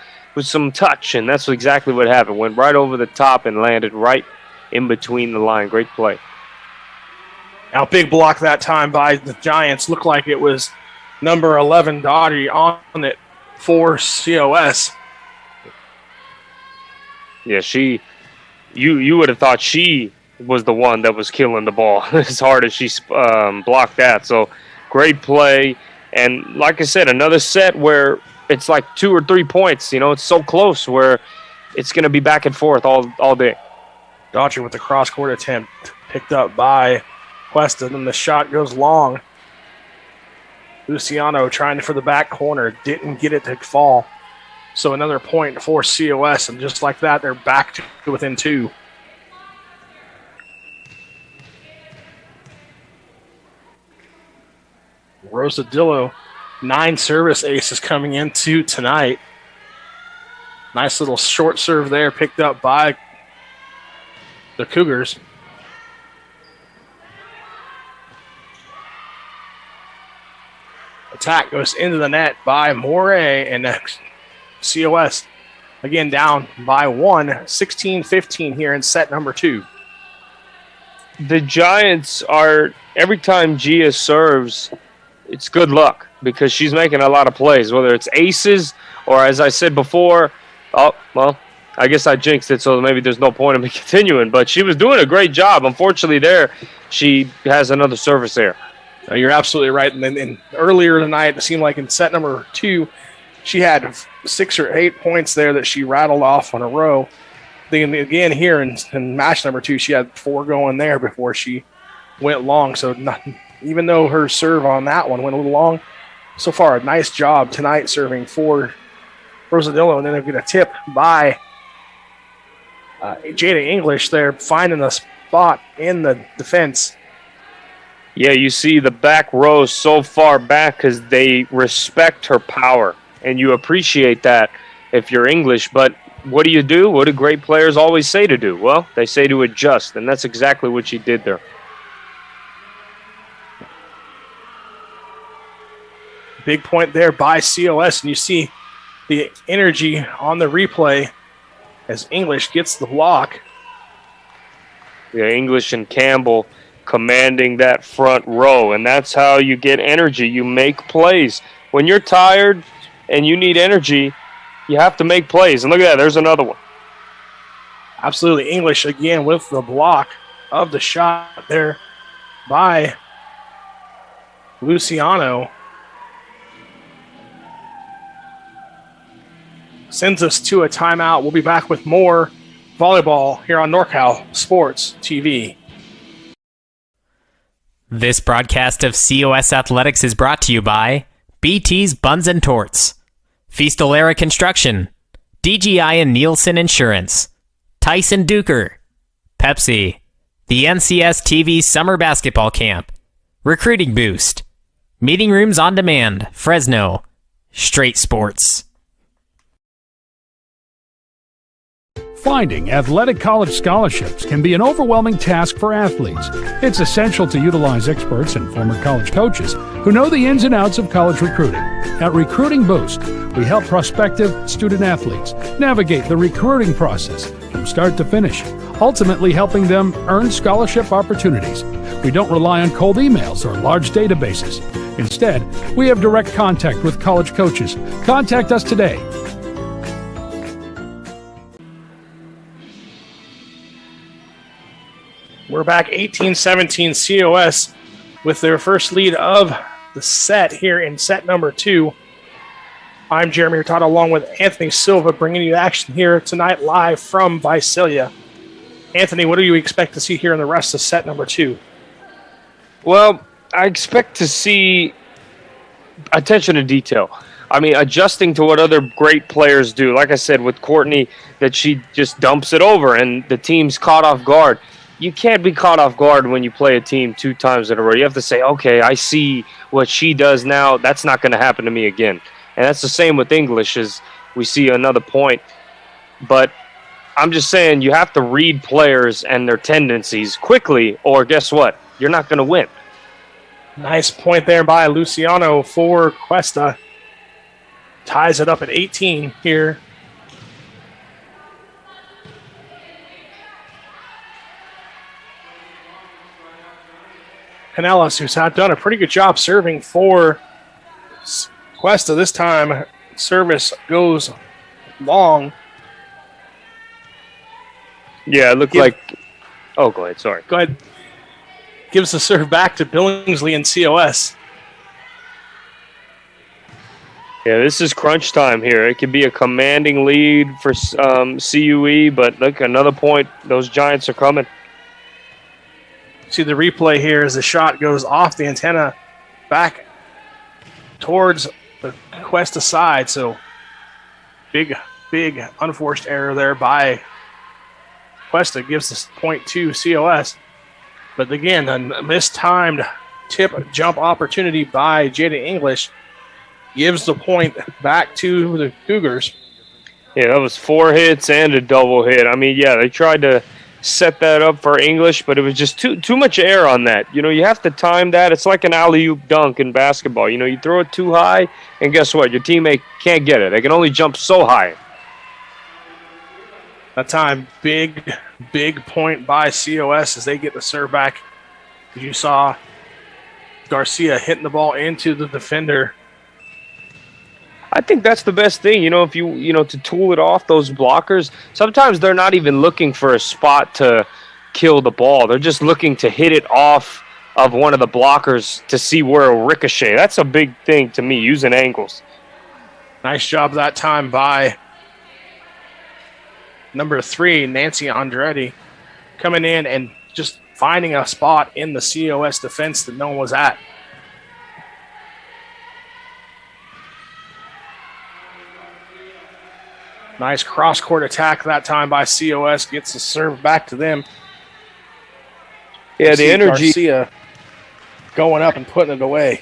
touch, and that's exactly what happened. Went right over the top and landed right in between the line. Great play. Now, big block that time by the Giants. Looked like it was number 11, Dottie, on it for COS. Yeah, you would have thought she was the one that was killing the ball as hard as she blocked that. So, great play. And like I said, another set where it's like 2 or 3 points. It's so close where it's going to be back and forth all day. Daughtry with the cross-court attempt picked up by Cuesta. Then the shot goes long. Luciano trying for the back corner. Didn't get it to fall. So another point for COS. And just like that, they're back to within 2. Rosadillo, 9 service aces coming into tonight. Nice little short serve there picked up by the Cougars. Attack goes into the net by Moray, and COS again down by 1, 16-15 here in set number 2. The Giants are, every time Gia serves, it's good luck because she's making a lot of plays, whether it's aces or, as I said before, I guess I jinxed it, so maybe there's no point in me continuing. But she was doing a great job. Unfortunately, there she has another service there. You're absolutely right. And then earlier tonight, it seemed like in set number 2, she had 6 or 8 points there that she rattled off on a row. Then again here in match number 2, she had 4 going there before she went long. So even though her serve on that one went a little long, so far a nice job tonight serving for Rosadillo. And then they'll get a tip by Jada English there, finding a spot in the defense. Yeah, you see the back row so far back because they respect her power, and you appreciate that if you're English. But what do? What do great players always say to do? Well, they say to adjust, and that's exactly what she did there. Big point there by COS, and you see the energy on the replay as English gets the block. Yeah, English and Campbell commanding that front row, and that's how you get energy. You make plays. When you're tired and you need energy, you have to make plays. And look at that, there's another one. Absolutely. English again with the block of the shot there by Luciano. Sends us to a timeout. We'll be back with more volleyball here on NorCal Sports TV. This broadcast of COS Athletics is brought to you by BT's Buns and Torts, Feastal Era Construction, DGI and Nielsen Insurance, Tyson Duker, Pepsi, the NCS TV Summer Basketball Camp, Recruiting Boost, Meeting Rooms on Demand, Fresno, Straight Sports. Finding athletic college scholarships can be an overwhelming task for athletes. It's essential to utilize experts and former college coaches who know the ins and outs of college recruiting. At Recruiting Boost, we help prospective student athletes navigate the recruiting process from start to finish, ultimately helping them earn scholarship opportunities. We don't rely on cold emails or large databases. Instead, we have direct contact with college coaches. Contact us today. We're back 18-17 COS with their first lead of the set here in set number 2. I'm Jeremy Hurtado along with Anthony Silva bringing you action here tonight live from Visalia. Anthony, what do you expect to see here in the rest of set number 2? Well, I expect to see attention to detail. I mean, adjusting to what other great players do. Like I said, with Courtney, that she just dumps it over and the team's caught off guard. You can't be caught off guard when you play a team 2 times in a row. You have to say, okay, I see what she does now. That's not going to happen to me again. And that's the same with English as we see another point. But I'm just saying you have to read players and their tendencies quickly, or guess what? You're not going to win. Nice point there by Luciano for Cuesta. Ties it up at 18 here. Canellis, who's done a pretty good job serving for Cuesta. This time, service goes long. Yeah, it looked like... Oh, go ahead, sorry. Go ahead. Gives the serve back to Billingsley and COS. Yeah, this is crunch time here. It could be a commanding lead for CUE, but look, another point. Those Giants are coming. See the replay here as the shot goes off the antenna back towards the Cuesta side. So big unforced error there by Cuesta. Gives this point to COS. But again, a mistimed tip jump opportunity by Jada English gives the point back to the Cougars. Yeah, that was 4 hits and a double hit. I mean, yeah, they tried to set that up for English, but it was just too much air on that. You know, you have to time that. It's like an alley-oop dunk in basketball. You know, you throw it too high, and guess what? Your teammate can't get it. They can only jump so high. That time, big point by COS as they get the serve back. You saw Garcia hitting the ball into the defender. I think that's the best thing, if to tool it off those blockers. Sometimes they're not even looking for a spot to kill the ball. They're just looking to hit it off of one of the blockers to see where it'll ricochet. That's a big thing to me, using angles. Nice job that time by number 3, Nancy Andretti, coming in and just finding a spot in the COS defense that no one was at. Nice cross-court attack that time by COS. Gets the serve back to them. Yeah, the energy. Garcia going up and putting it away.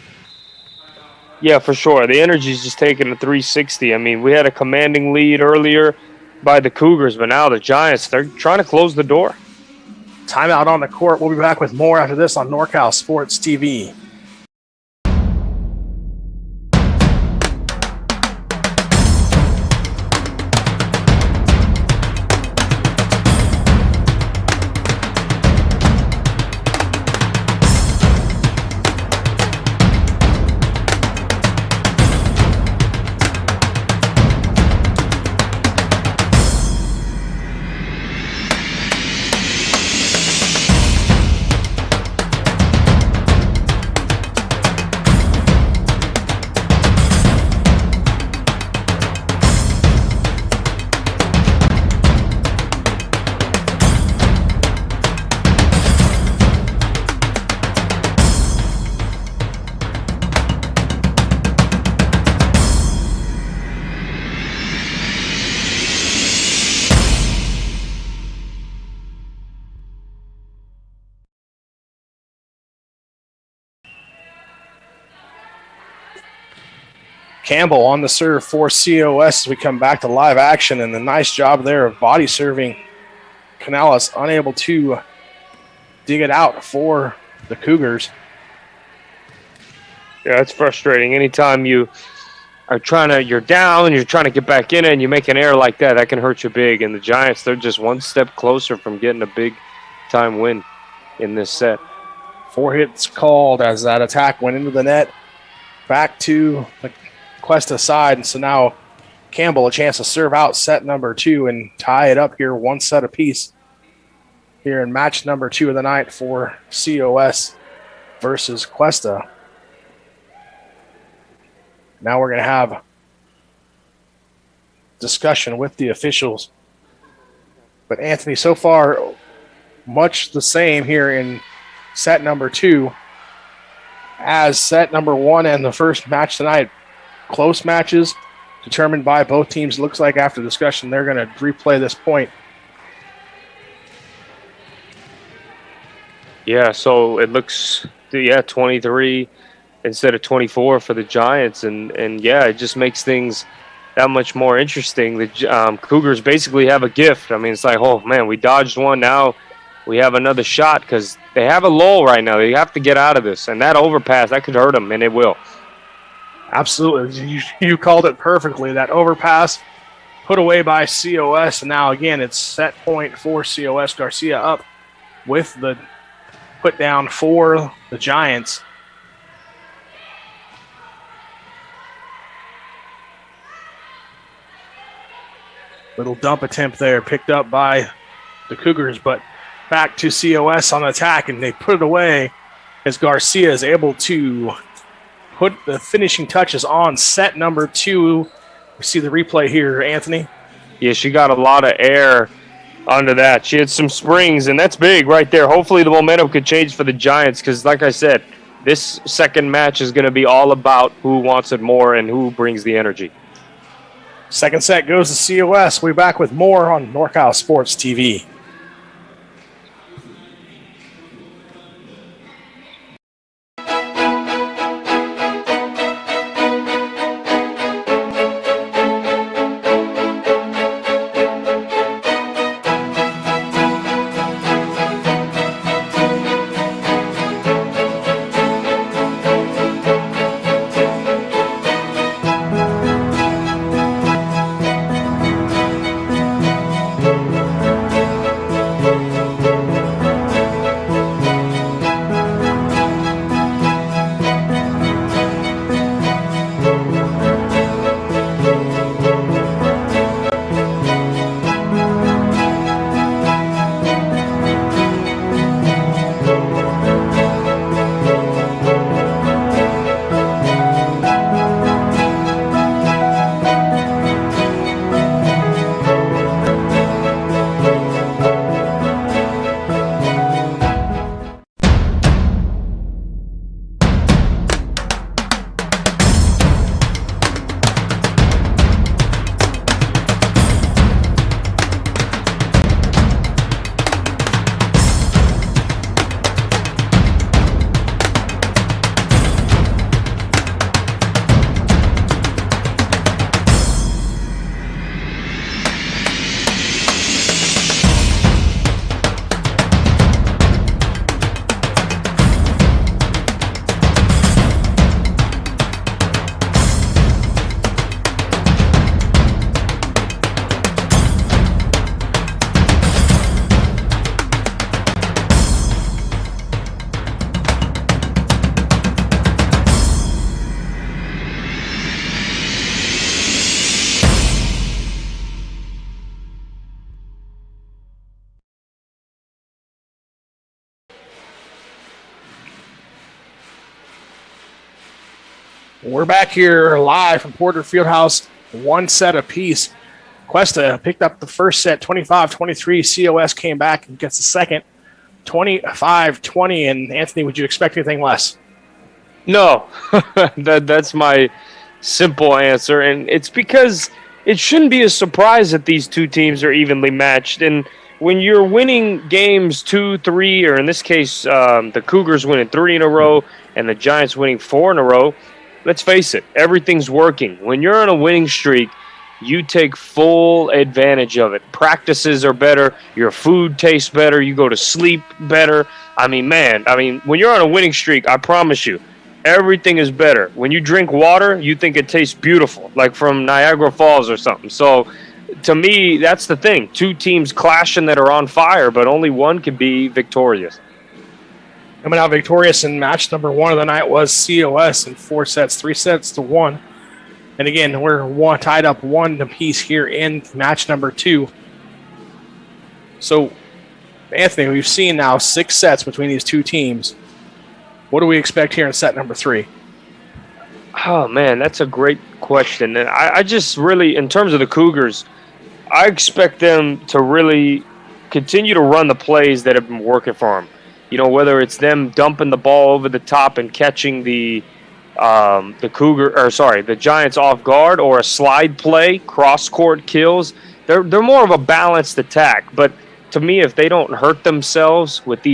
Yeah, for sure. The energy's just taking a 360. I mean, we had a commanding lead earlier by the Cougars, but now the Giants, they're trying to close the door. Timeout on the court. We'll be back with more after this on NorCal Sports TV. Campbell on the serve for COS as we come back to live action, and a nice job there of body serving. Canales unable to dig it out for the Cougars. Yeah, it's frustrating. Anytime you are you're down and you're trying to get back in it and you make an error like that, that can hurt you big. And the Giants, they're just one step closer from getting a big time win in this set. 4 hits called as that attack went into the net. Back to the Cuesta side, and so now Campbell a chance to serve out set number 2 and tie it up here 1 set apiece here in match number 2 of the night for COS versus Cuesta. Now we're going to have discussion with the officials. But Anthony, so far, much the same here in set number 2 as set number 1 and the first match tonight. Close matches determined by both teams. Looks like after discussion they're going to replay this point. Yeah, so it looks, 23 instead of 24 for the Giants. And yeah, it just makes things that much more interesting. The Cougars basically have a gift. I mean, it's like, oh, man, we dodged one. Now we have another shot because they have a lull right now. They have to get out of this. And that overpass, that could hurt them, and it will. Absolutely. You called it perfectly. That overpass put away by COS. And now, again, it's set point for COS. Garcia up with the put down for the Giants. Little dump attempt there picked up by the Cougars, but back to COS on attack, and they put it away as Garcia is able to put the finishing touches on set number 2. We see the replay here, Anthony. Yeah, she got a lot of air onto that. She had some springs, and that's big right there. Hopefully the momentum could change for the Giants because, like I said, this second match is going to be all about who wants it more and who brings the energy. Second set goes to COS. We'll be back with more on NorCal Sports TV. We're back here live from Porter Fieldhouse, 1 set apiece. Cuesta picked up the first set, 25-23. COS came back and gets the second, 25-20. And Anthony, would you expect anything less? No, that's my simple answer. And it's because it shouldn't be a surprise that these two teams are evenly matched. And when you're winning games 2, 3, or in this case, the Cougars winning 3 in a row and the Giants winning 4 in a row, let's face it, everything's working. When you're on a winning streak, you take full advantage of it. Practices are better. Your food tastes better. You go to sleep better. I mean, when you're on a winning streak, I promise you, everything is better. When you drink water, you think it tastes beautiful, like from Niagara Falls or something. So, to me, that's the thing. Two teams clashing that are on fire, but only one can be victorious. Coming out victorious in match number 1 of the night was COS in 4 sets, 3-1. And again, we're tied up 1 apiece here in match number 2. So, Anthony, we've seen now 6 sets between these two teams. What do we expect here in set number 3? Oh, man, that's a great question. And I just really, in terms of the Cougars, I expect them to really continue to run the plays that have been working for them. You know, whether it's them dumping the ball over the top and catching the Giants off guard, or a slide play, cross-court kills. They're more of a balanced attack. But to me, if they don't hurt themselves with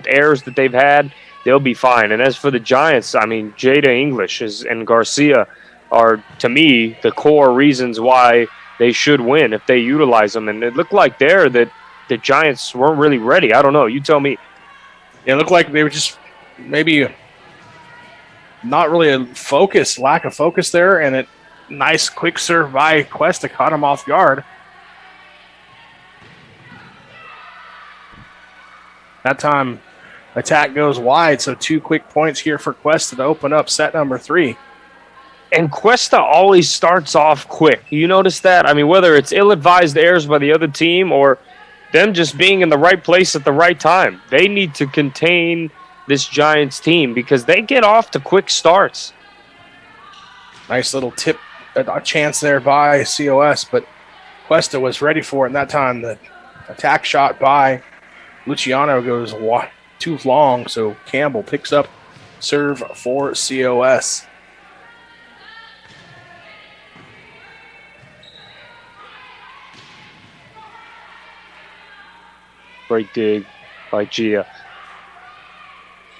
errors that they've had, they'll be fine. And as for the Giants, I mean, Jada English and Garcia are, to me, the core reasons why they should win if they utilize them. And it looked like that the Giants weren't really ready. I don't know. You tell me. Yeah, it looked like they were just maybe not really lack of focus there, and a nice quick serve by Cuesta caught him off guard. That time, attack goes wide, so 2 quick points here for Cuesta to open up set number 3. And Cuesta always starts off quick. You notice that? I mean, whether it's ill-advised errors by the other team or them just being in the right place at the right time, they need to contain this Giants team because they get off to quick starts. Nice little tip, a chance there by COS, but Cuesta was ready for it, and that time the attack shot by Luciano goes too long, so Campbell picks up serve for COS. Great dig by Gia.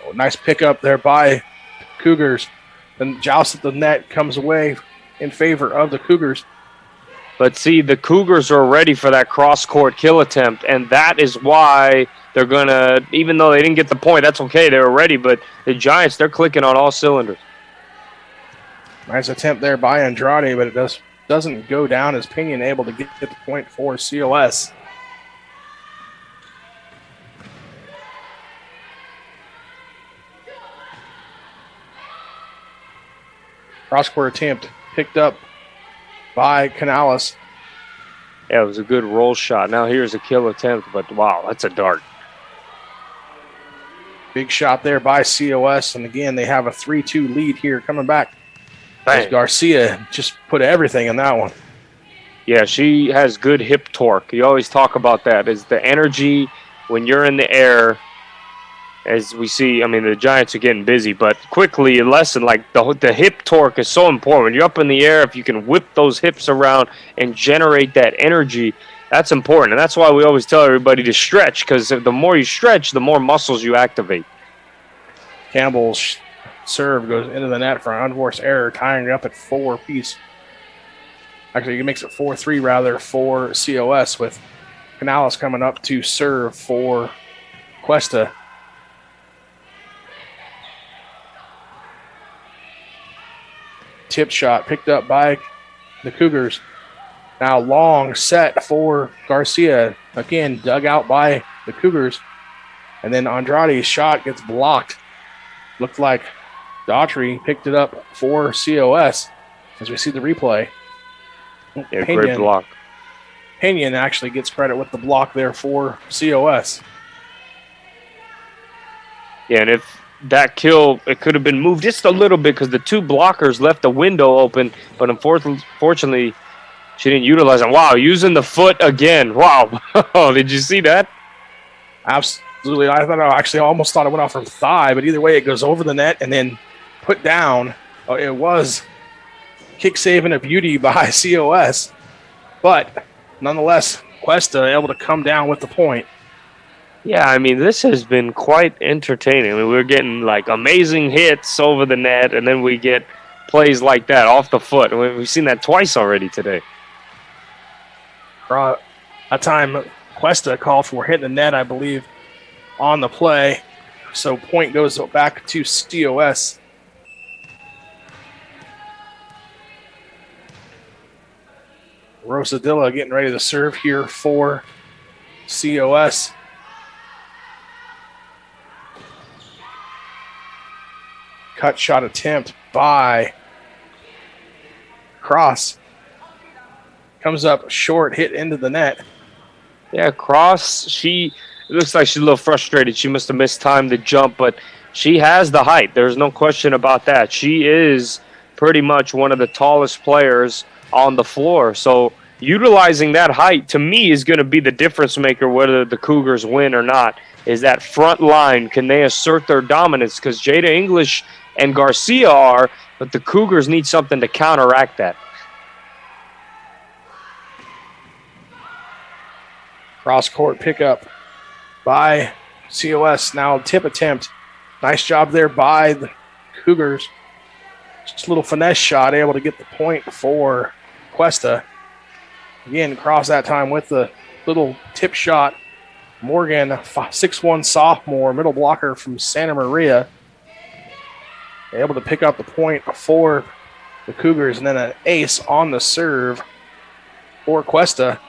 Oh, nice pickup there by Cougars. Then joust at the net comes away in favor of the Cougars. But see, the Cougars are ready for that cross-court kill attempt, and that is why they're going to, even though they didn't get the point, that's okay, they were ready, but the Giants, they're clicking on all cylinders. Nice attempt there by Andrade, but it doesn't go down as Pinion able to get the point for COS. Cross-court attempt picked up by Canales. Yeah, it was a good roll shot. Now here's a kill attempt, but wow, that's a dart. Big shot there by COS, and again, they have a 3-2 lead here coming back. As Garcia just put everything in that one. Yeah, she has good hip torque. You always talk about that, is the energy when you're in the air. As we see, I mean, the Giants are getting busy, but quickly a lesson, like the hip torque is so important. When you're up in the air, if you can whip those hips around and generate that energy, that's important. And that's why we always tell everybody to stretch, because the more you stretch, the more muscles you activate. Campbell's serve goes into the net for an unforced error, tying it up at 4 apiece. Actually, he makes it 4-3 rather for COS, with Canales coming up to serve for Cuesta. Tip shot picked up by the Cougars. Now long set for Garcia. Again, dug out by the Cougars. And then Andrade's shot gets blocked. Looked like Daughtry picked it up for COS as we see the replay. Yeah, great block. Pinion actually gets credit with the block there for COS. Yeah, and if that kill, it could have been moved just a little bit because the two blockers left the window open, but unfortunately, she didn't utilize it. Wow, using the foot again. Wow. Did you see that? Absolutely. I almost thought it went off her thigh, but either way, it goes over the net and then put down. It was kick saving a beauty by COS, but nonetheless, Cuesta able to come down with the point. Yeah, I mean, this has been quite entertaining. I mean, we're getting like amazing hits over the net, and then we get plays like that off the foot. We've seen that twice already today. That time, Cuesta called for hitting the net, I believe, on the play. So point goes back to COS. Rosadilla getting ready to serve here for COS. Cut shot attempt by Cross. Comes up short, hit into the net. Yeah, Cross, it looks like she's a little frustrated. She must have mistimed the jump, but she has the height. There's no question about that. She is pretty much one of the tallest players on the floor. So utilizing that height, to me, is going to be the difference maker whether the Cougars win or not, is that front line. Can they assert their dominance? Because Jada English and Garcia are, but the Cougars need something to counteract that. Cross-court pickup by COS. Now tip attempt. Nice job there by the Cougars. Just a little finesse shot, able to get the point for Cuesta. Again, Cross that time with the little tip shot. Morgan, 6'1" sophomore, middle blocker from Santa Maria. Able to pick up the point for the Cougars, and then an ace on the serve for Cuesta.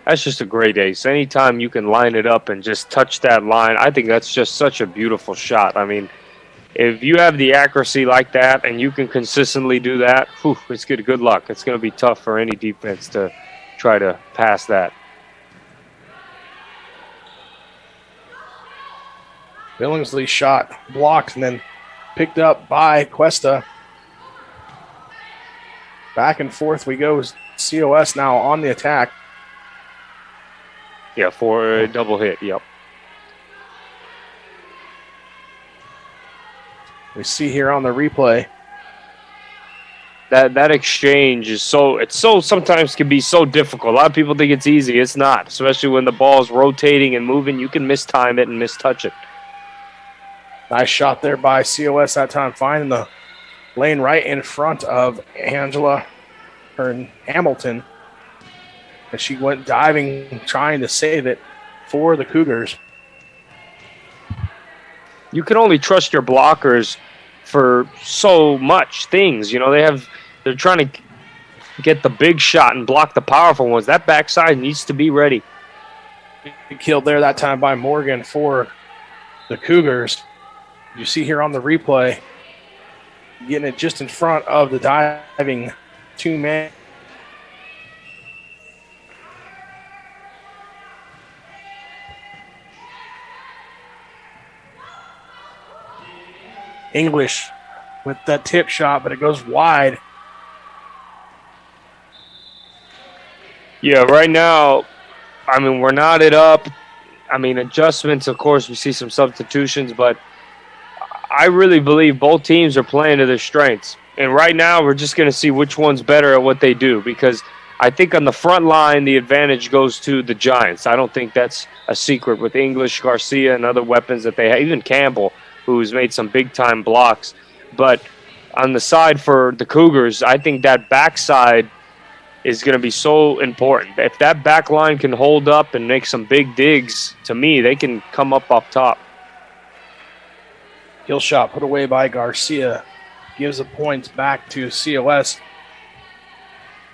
That's just a great ace. Anytime you can line it up and just touch that line, I think that's just such a beautiful shot. I mean, if you have the accuracy like that and you can consistently do that, it's good luck. It's going to be tough for any defense to try to pass that. Billingsley shot blocked and then picked up by Cuesta. Back and forth we go. COS now on the attack. Yeah, for a double hit, yep. We see here on the replay. That exchange is so sometimes can be so difficult. A lot of people think it's easy. It's not, especially when the ball's rotating and moving. You can mistime it and mistouch it. Nice shot there by COS that time, finding the lane right in front of Angela Hamilton. And she went diving, trying to save it for the Cougars. You can only trust your blockers for so much things. You know, they're trying to get the big shot and block the powerful ones. That backside needs to be ready. Killed there that time by Morgan for the Cougars. You see here on the replay, getting it just in front of the diving two-man. English with that tip shot, but it goes wide. Yeah, right now, I mean, we're knotted up. I mean, adjustments, of course, we see some substitutions, but I really believe both teams are playing to their strengths. And right now, we're just going to see which one's better at what they do, because I think on the front line, the advantage goes to the Giants. I don't think that's a secret with English, Garcia, and other weapons that they have, even Campbell, who's made some big-time blocks. But on the side for the Cougars, I think that backside is going to be so important. If that back line can hold up and make some big digs, to me, they can come up top. Kill shot put away by Garcia. Gives the points back to COS.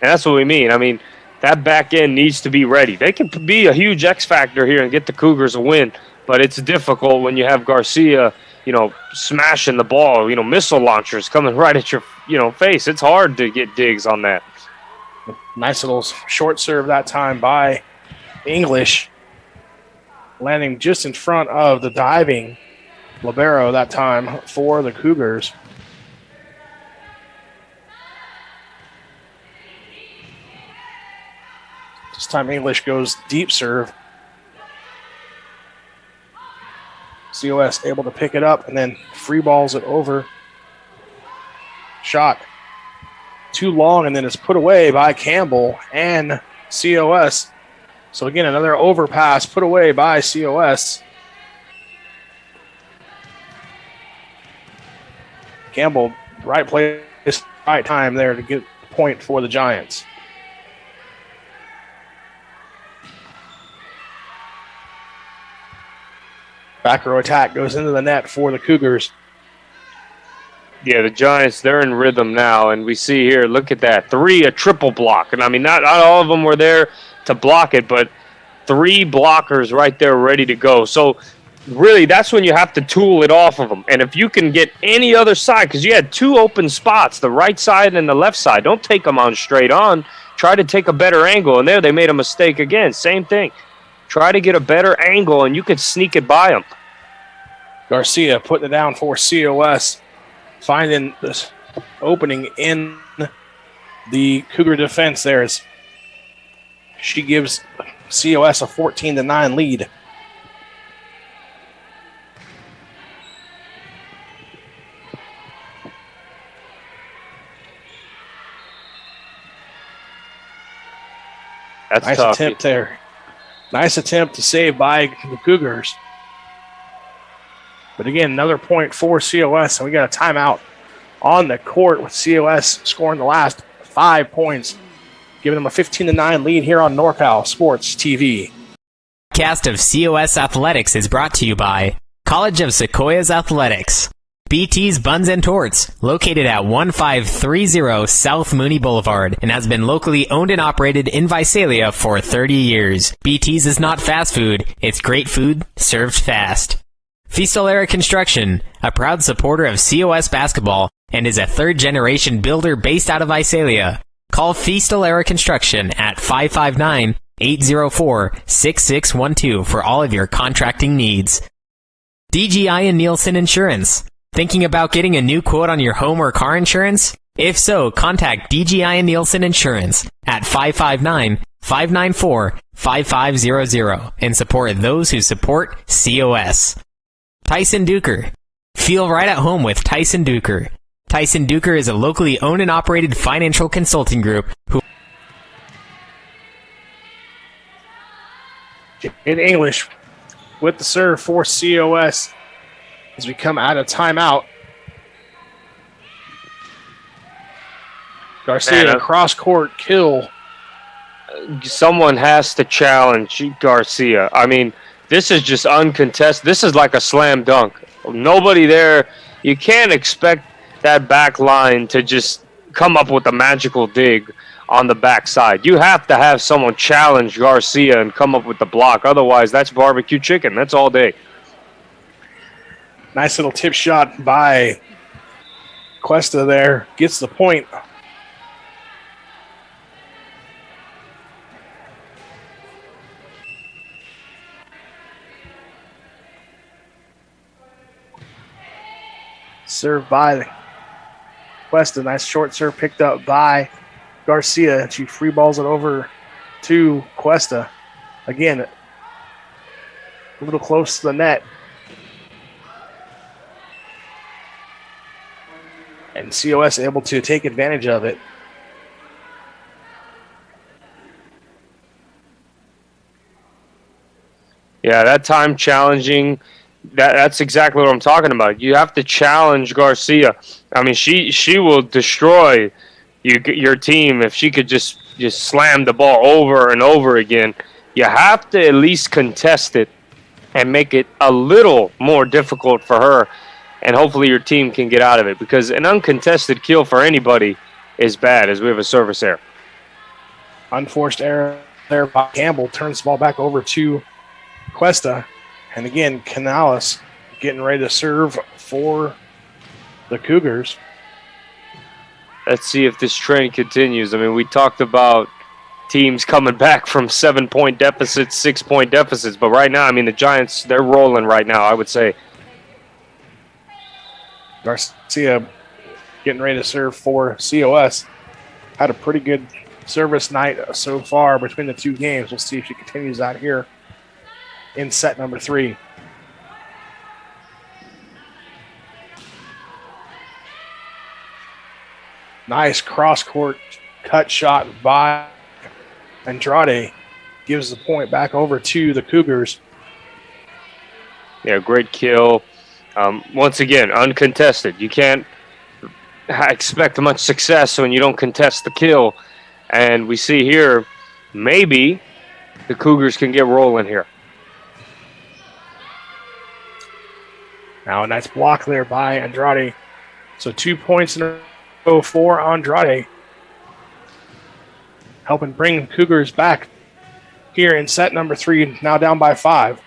And that's what we mean. I mean, that back end needs to be ready. They can be a huge X factor here and get the Cougars a win, but it's difficult when you have Garcia, smashing the ball, missile launchers coming right at your, face. It's hard to get digs on that. Nice little short serve that time by English, landing just in front of the diving libero that time for the Cougars. This time English goes deep serve. COS able to pick it up and then free balls it over. Shot too long, and then it's put away by Campbell and COS. So again, another overpass put away by COS. Campbell right place, right time there to get the point for the Giants. Back row attack goes into the net for the Cougars. Yeah, the Giants, they're in rhythm now, and we see here, look at that, a triple block. And I mean, not all of them were there to block it, but 3 blockers right there ready to go. So really, that's when you have to tool it off of them. And if you can get any other side, because you had 2 open spots, the right side and the left side, don't take them on straight on. Try to take a better angle. And there they made a mistake again. Same thing. Try to get a better angle, and you could sneak it by them. Garcia putting it down for COS, finding this opening in the Cougar defense there as she gives COS a 14-9 lead. That's nice tough. Attempt there. Nice attempt to save by the Cougars. But again, another point for COS, and we got a timeout on the court with COS scoring the last 5 points, giving them a 15-9 lead here on NorCal Sports TV. Cast of COS Athletics is brought to you by College of Sequoias Athletics. BT's Buns and Torts, located at 1530 South Mooney Boulevard, and has been locally owned and operated in Visalia for 30 years. BT's is not fast food, it's great food served fast. Fistolera Construction, a proud supporter of COS basketball, and is a third-generation builder based out of Visalia. Call Fistolera Construction at 559-804-6612 for all of your contracting needs. DGI and Nielsen Insurance. Thinking about getting a new quote on your home or car insurance? If so, contact DGI and Nielsen Insurance at 559-594-5500 and support those who support COS. Tyson Duker. Feel right at home with Tyson Duker. Tyson Duker is a locally owned and operated financial consulting group who... In English, with the serve for COS as we come out of timeout. Garcia, cross-court kill. Someone has to challenge Garcia. I mean, this is just uncontested. This is like a slam dunk. Nobody there. You can't expect that back line to just come up with a magical dig on the backside. You have to have someone challenge Garcia and come up with the block. Otherwise, that's barbecue chicken. That's all day. Nice little tip shot by Cuesta there. Gets the point. Served by Cuesta. Nice short serve picked up by Garcia. She free balls it over to Cuesta. Again, a little close to the net. And COS able to take advantage of it. Yeah, that time challenging, that's exactly what I'm talking about. You have to challenge Garcia. I mean, she will destroy your team if she could just slam the ball over and over again. You have to at least contest it and make it a little more difficult for her, and hopefully your team can get out of it, because an uncontested kill for anybody is bad, as we have a service error. Unforced error there by Campbell. Turns the ball back over to Cuesta. And again, Canales getting ready to serve for the Cougars. Let's see if this trend continues. I mean, we talked about teams coming back from 7-point deficits, 6-point deficits. But right now, I mean, the Giants, they're rolling right now, I would say. Garcia getting ready to serve for COS. Had a pretty good service night so far between the two games. We'll see if she continues that here in set number 3. Nice cross-court cut shot by Andrade. Gives the point back over to the Cougars. Yeah, great kill. Once again, uncontested. You can't expect much success when you don't contest the kill. And we see here, maybe the Cougars can get rolling here. Now a nice block there by Andrade. So 2 points in a row for Andrade. Helping bring Cougars back here in set number 3, now down by 5.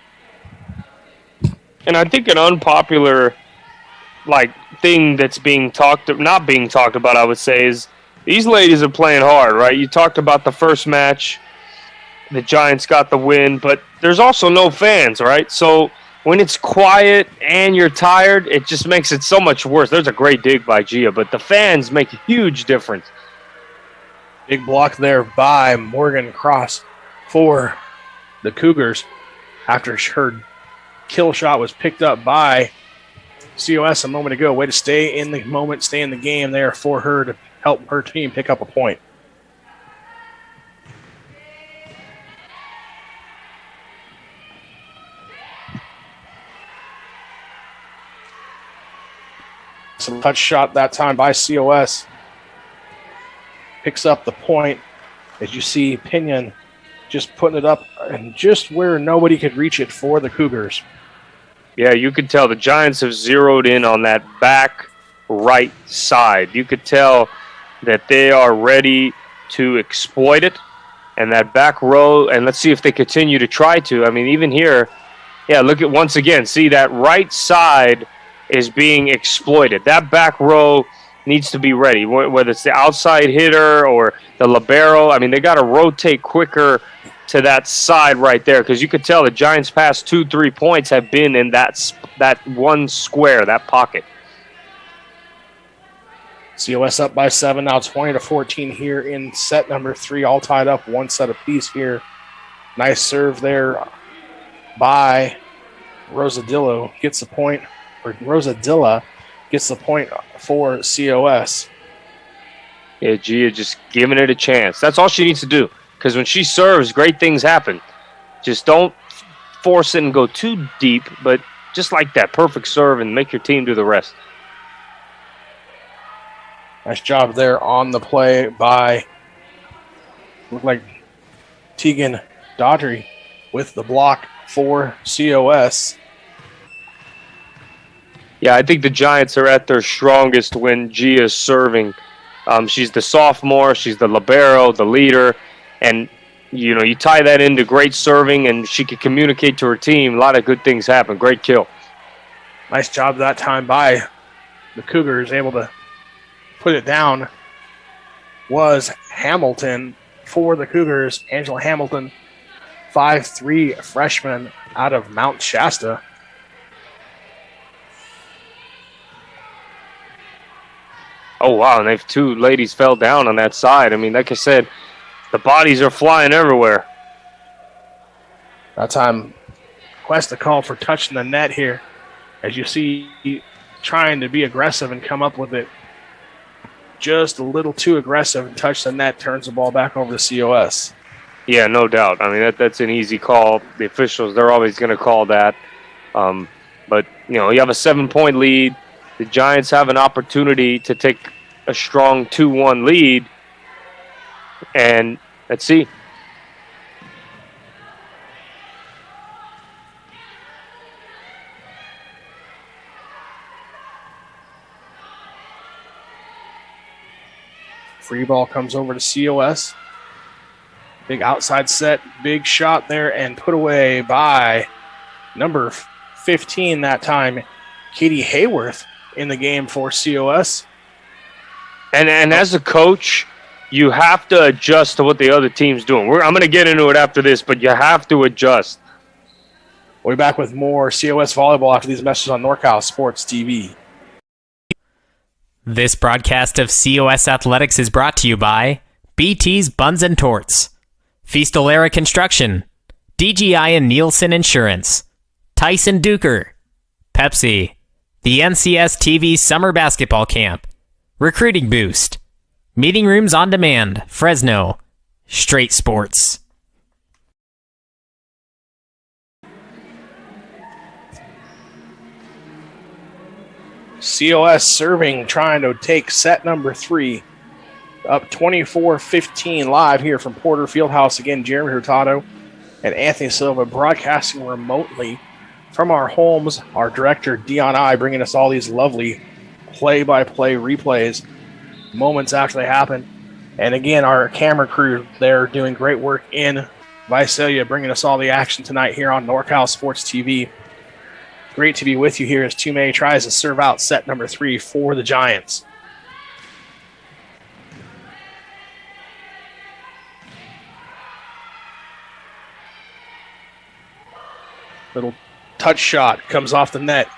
And I think an unpopular thing that's not being talked about, I would say, is these ladies are playing hard, right? You talked about the first match, the Giants got the win, but there's also no fans, right? So when it's quiet and you're tired, it just makes it so much worse. There's a great dig by Gia, but the fans make a huge difference. Big block there by Morgan Cross for the Cougars after her kill shot was picked up by COS a moment ago. Way to stay in the moment, stay in the game there for her to help her team pick up a point. Some touch shot that time by COS. Picks up the point as you see Pinion just putting it up and just where nobody could reach it for the Cougars. Yeah, you could tell the Giants have zeroed in on that back right side. You could tell that they are ready to exploit it. And that back row, and let's see if they continue to try to. I mean, even here, yeah, look at once again. See, that right side is being exploited. That back row needs to be ready, whether it's the outside hitter or the libero. I mean, they got to rotate quicker to that side right there, because you could tell the Giants' past 2-3 points have been in that one square, that pocket. COS up by 7, now 20-14 here in set number 3, all tied up, one set apiece here. Nice serve there by Rosadillo, gets the point, or Rosadilla gets the point for COS. Yeah, Gia just giving it a chance. That's all she needs to do. Because when she serves, great things happen. Just don't force it and go too deep, but just like that, perfect serve and make your team do the rest. Nice job there on the play by, looked like Tegan Daughtry with the block for COS. Yeah, I think the Giants are at their strongest when Gia's serving. She's the sophomore, she's the libero, the leader. And, you know, you tie that into great serving and she can communicate to her team. A lot of good things happen. Great kill. Nice job that time by the Cougars. Able to put it down was Hamilton for the Cougars. Angela Hamilton, 5'3", freshman out of Mount Shasta. Oh, wow, and they've 2 ladies fell down on that side. I mean, like I said, the bodies are flying everywhere. That time, Cuesta called for touching the net here. As you see, trying to be aggressive and come up with it. Just a little too aggressive and touch the net, turns the ball back over to COS. Yeah, no doubt. I mean, that's an easy call. The officials, they're always going to call that. But, you know, you have a 7-point lead. The Giants have an opportunity to take a strong 2-1 lead. And let's see. Free ball comes over to COS. Big outside set, big shot there, and put away by number 15 that time, Katie Hayworth in the game for COS. And as a coach, you have to adjust to what the other team's doing. I'm going to get into it after this, but you have to adjust. We'll be back with more COS volleyball after these messages on NorCal Sports TV. This broadcast of COS Athletics is brought to you by BT's Buns and Torts, Feastolara Construction, DGI and Nielsen Insurance, Tyson Duker, Pepsi, the NCS TV Summer Basketball Camp, Recruiting Boost, Meeting Rooms on Demand, Fresno, Straight Sports. COS serving, trying to take set number 3. Up 24-15 live here from Porter Fieldhouse. Again, Jeremy Hurtado and Anthony Silva broadcasting remotely from our homes. Our director, Dion I, bringing us all these lovely play-by-play replays moments after they happen. And again, our camera crew, they're doing great work in Visalia, bringing us all the action tonight here on NorCal Sports TV. Great to be with you here as Tumay tries to serve out set number 3 for the Giants. Little touch shot comes off the net,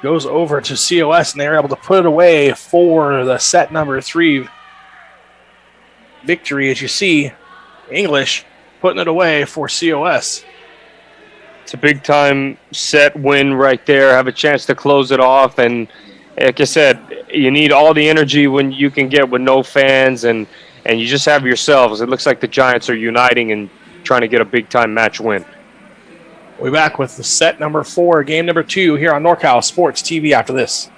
goes over to COS, and they're able to put it away for the set number 3 victory. As you see, English putting it away for COS. It's a big-time set win right there. Have a chance to close it off. And like I said, you need all the energy when you can get with no fans, and you just have yourselves. It looks like the Giants are uniting and trying to get a big-time match win. We'll be back with the set number 4, game number 2 here on NorCal Sports TV after this.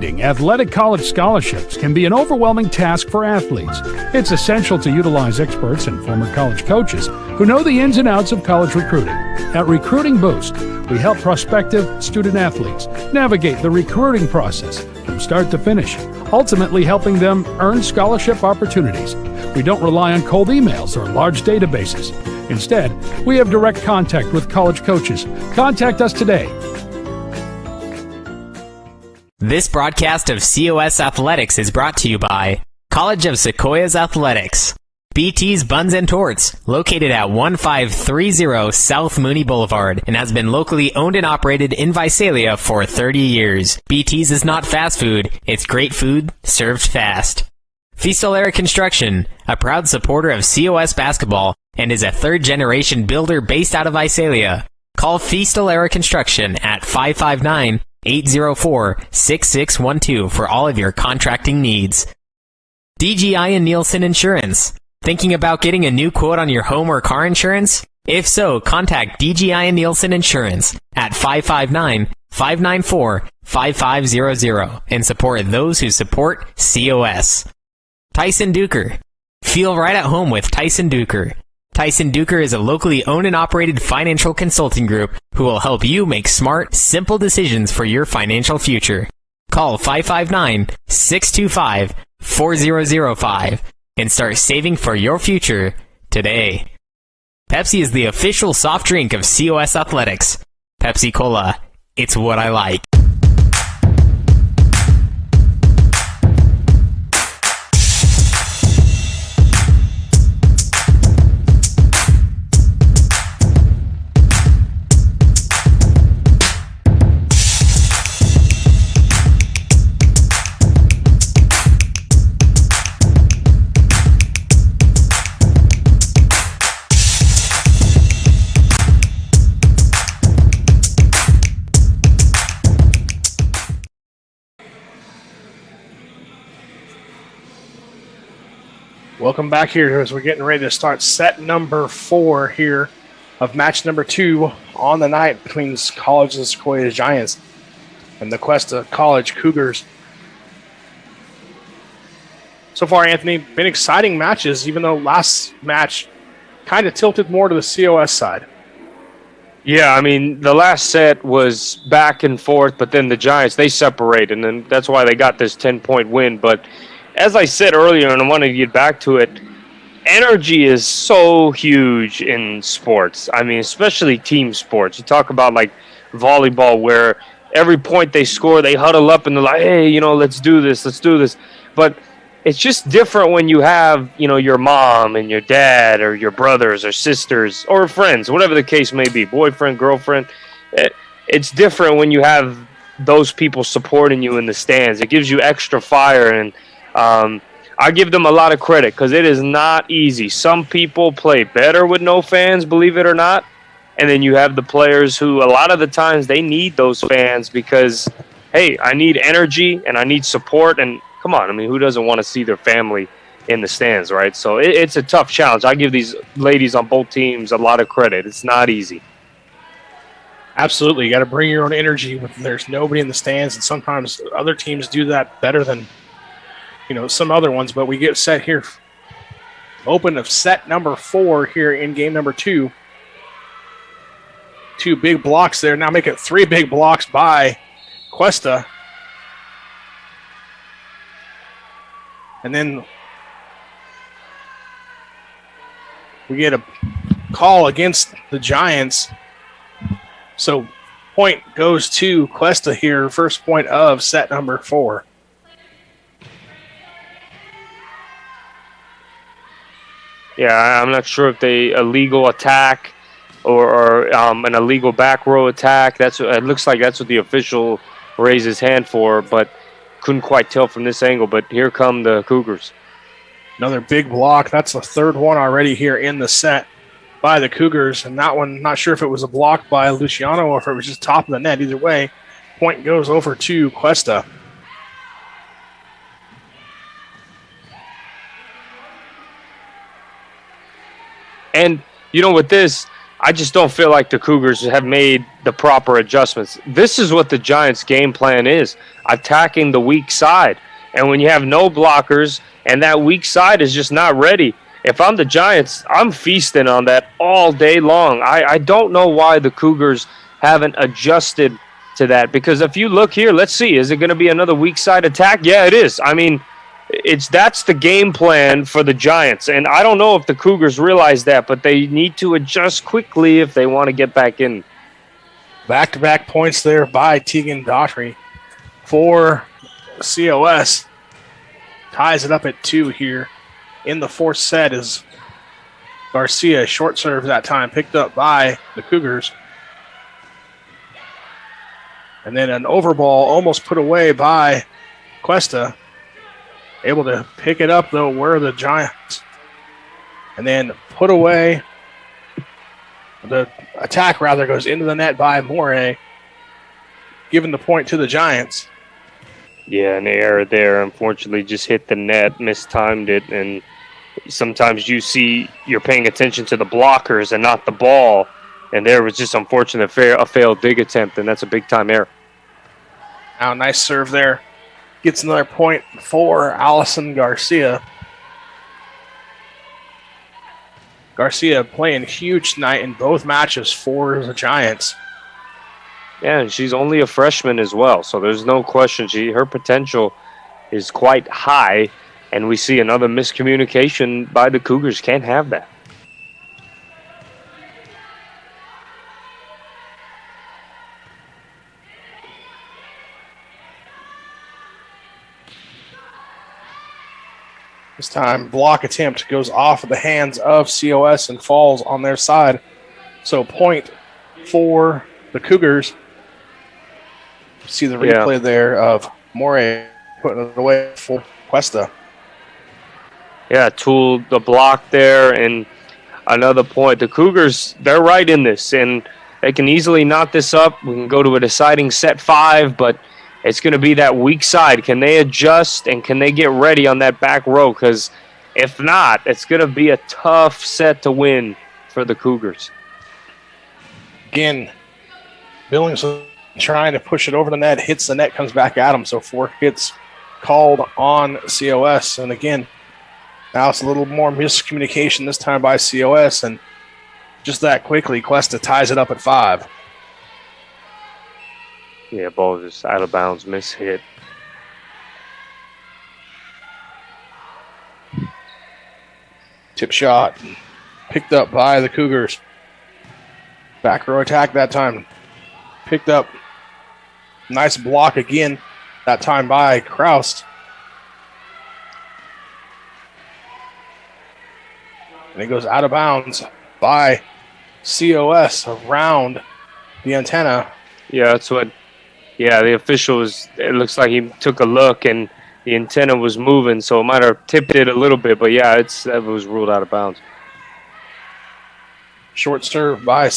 Athletic college scholarships can be an overwhelming task for athletes. It's essential to utilize experts and former college coaches who know the ins and outs of college recruiting. At Recruiting Boost, we help prospective student athletes navigate the recruiting process from start to finish, ultimately helping them earn scholarship opportunities. We don't rely on cold emails or large databases. Instead, we have direct contact with college coaches. Contact us today. This broadcast of COS Athletics is brought to you by College of Sequoias Athletics, BT's Buns and Torts, located at 1530 South Mooney Boulevard, and has been locally owned and operated in Visalia for 30 years. BT's is not fast food, it's great food served fast. Feastolara Construction, a proud supporter of COS basketball, and is a third-generation builder based out of Visalia. Call Feastolara Construction at 559-804-6612 for all of your contracting needs. DGI and Nielsen Insurance. Thinking about getting a new quote on your home or car insurance? If so, contact DGI and Nielsen Insurance at 559-594-5500 and support those who support COS. Tyson Duker. Feel right at home with Tyson Duker. Tyson Duker is a locally owned and operated financial consulting group who will help you make smart, simple decisions for your financial future. Call 559-625-4005 and start saving for your future today. Pepsi is the official soft drink of COS Athletics. Pepsi Cola, it's what I like. Welcome back here as we're getting ready to start set number 4 here of match number 2 on the night between College of Sequoias Giants and the Cuesta College Cougars. So far, Anthony, been exciting matches, even though last match kind of tilted more to the COS side. Yeah, I mean, the last set was back and forth, but then the Giants, they separated, and that's why they got this 10-point win. But as I said earlier, and I wanted to get back to it, energy is so huge in sports. I mean, especially team sports. You talk about, like, volleyball, where every point they score, they huddle up and they're like, hey, you know, let's do this. But it's just different when you have, you know, your mom and your dad or your brothers or sisters or friends, whatever the case may be, boyfriend, girlfriend. It's different when you have those people supporting you in the stands. It gives you extra fire, and I give them a lot of credit because it is not easy. Some people play better with no fans, believe it or not. And then you have the players who a lot of the times they need those fans because, hey, I need energy and I need support. And come on, I mean, who doesn't want to see their family in the stands, right? So it's a tough challenge. I give these ladies on both teams a lot of credit. It's not easy. Absolutely. You got to bring your own energy when there's nobody in the stands. And sometimes other teams do that better than, some other ones. But we get set here. Open of set number 4 here in game number 2. 2 big blocks there. Now make it 3 big blocks by Cuesta. And then we get a call against the Giants. So point goes to Cuesta here, first point of set number 4. Yeah, I'm not sure if they illegal attack or an illegal back row attack. It looks like that's what the official raised his hand for, but couldn't quite tell from this angle. But here come the Cougars. Another big block. That's the 3rd one already here in the set by the Cougars. And that one, not sure if it was a block by Luciano or if it was just top of the net. Either way, point goes over to Cuesta. And, with this, I just don't feel like the Cougars have made the proper adjustments. This is what the Giants' game plan is, attacking the weak side. And when you have no blockers and that weak side is just not ready, if I'm the Giants, I'm feasting on that all day long. I don't know why the Cougars haven't adjusted to that. Because if you look here, let's see, is it going to be another weak side attack? Yeah, it is. I mean, that's the game plan for the Giants. And I don't know if the Cougars realize that, but they need to adjust quickly if they want to get back in. Back-to-back points there by Tegan Daughtry for COS. Ties it up at 2 here. In the 4th set is Garcia. Short serve that time, picked up by the Cougars. And then an overball almost put away by Cuesta. Able to pick it up, though, were the Giants. And then put away. The attack, rather, goes into the net by Morey, giving the point to the Giants. Yeah, an error there. Unfortunately, just hit the net, mistimed it. And sometimes you're paying attention to the blockers and not the ball. And there was just unfortunate a failed dig attempt, and that's a big-time error. Now, nice serve there. Gets another point for Allison Garcia. Garcia playing huge tonight in both matches for the Giants. Yeah, and she's only a freshman as well, so there's no question. Her potential is quite high, and we see another miscommunication by the Cougars. Can't have that. This time, block attempt goes off of the hands of COS and falls on their side. So point for the Cougars. See the replay there of Morey putting it away for Cuesta. Yeah, tooled the block there, and another point. The Cougars, they're right in this, and they can easily knock this up. We can go to a deciding set 5, but it's going to be that weak side. Can they adjust, and can they get ready on that back row? Because if not, it's going to be a tough set to win for the Cougars. Again, Billings trying to push it over the net, hits the net, comes back at him. So 4 hits called on COS. And again, now it's a little more miscommunication this time by COS. And just that quickly, Cuesta ties it up at 5. Yeah, ball just out of bounds, mishit. Tip shot picked up by the Cougars. Back row attack that time. Picked up. Nice block again. That time by Kraus. And it goes out of bounds by COS around the antenna. Yeah, that's what. Yeah, the official it looks like he took a look and the antenna was moving, so it might have tipped it a little bit, but yeah, it was ruled out of bounds. Short serve by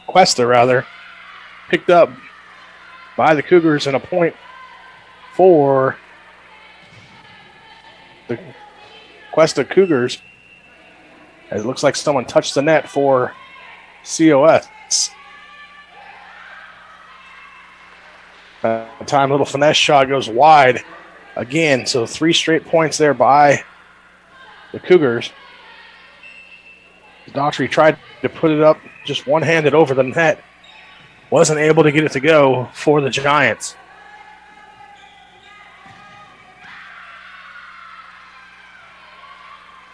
Cuesta, rather. Picked up by the Cougars, and a point for the Cuesta Cougars. It looks like someone touched the net for COS. Time little finesse shot goes wide again. So 3 straight points there by the Cougars. Daughtry tried to put it up just one-handed over the net. Wasn't able to get it to go for the Giants.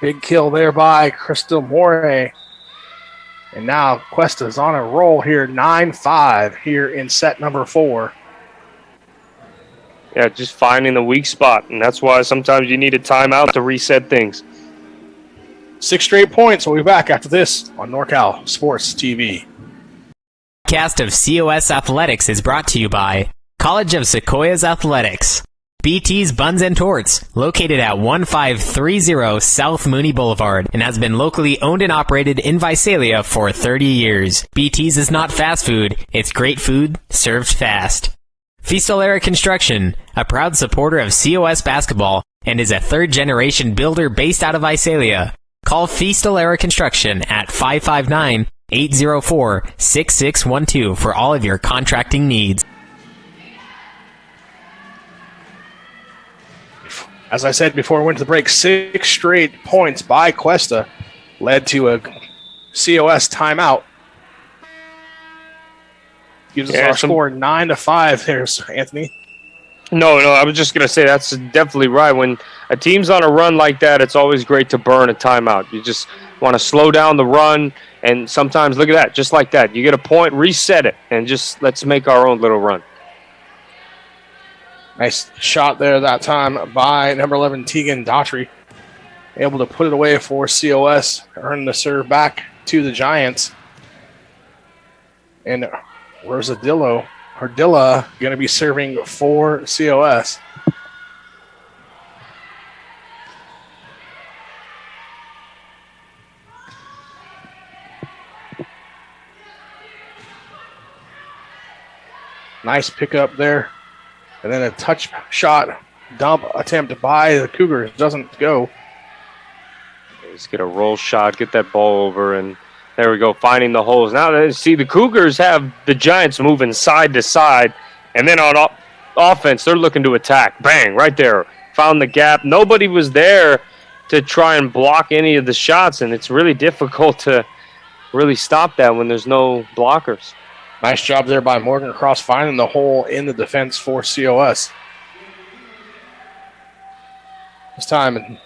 Big kill there by Crystal Morey. And now Cuesta's on a roll here, 9-5 here in set number 4. Yeah, just finding the weak spot, and that's why sometimes you need a timeout to reset things. 6 straight points. We'll be back after this on NorCal Sports TV. Cast of COS Athletics is brought to you by College of Sequoias Athletics. BT's Buns and Torts, located at 1530 South Mooney Boulevard, and has been locally owned and operated in Visalia for 30 years. BT's is not fast food, it's great food served fast. Fistolera Construction, a proud supporter of COS basketball, and is a third-generation builder based out of Visalia. Call Fistolera Construction at 559-804-6612 for all of your contracting needs. As I said before we went to the break, 6 straight points by Cuesta led to a COS timeout. Gives us our score 9-5 there, Anthony. No, I was just going to say that's definitely right. When a team's on a run like that, it's always great to burn a timeout. You just want to slow down the run, and sometimes, look at that, just like that. You get a point, reset it, and just let's make our own little run. Nice shot there that time by number 11, Tegan Daughtry. Able to put it away for COS, earn the serve back to the Giants. And Rosadilla going to be serving for COS. Nice pickup there. And then a touch shot dump attempt by the Cougars doesn't go. Just get a roll shot, get that ball over, and there we go, finding the holes. Now, see, the Cougars have the Giants moving side to side, and then on offense, they're looking to attack. Bang, right there. Found the gap. Nobody was there to try and block any of the shots, and it's really difficult to really stop that when there's no blockers. Nice job there by Morgan Cross finding the hole in the defense for COS. This time,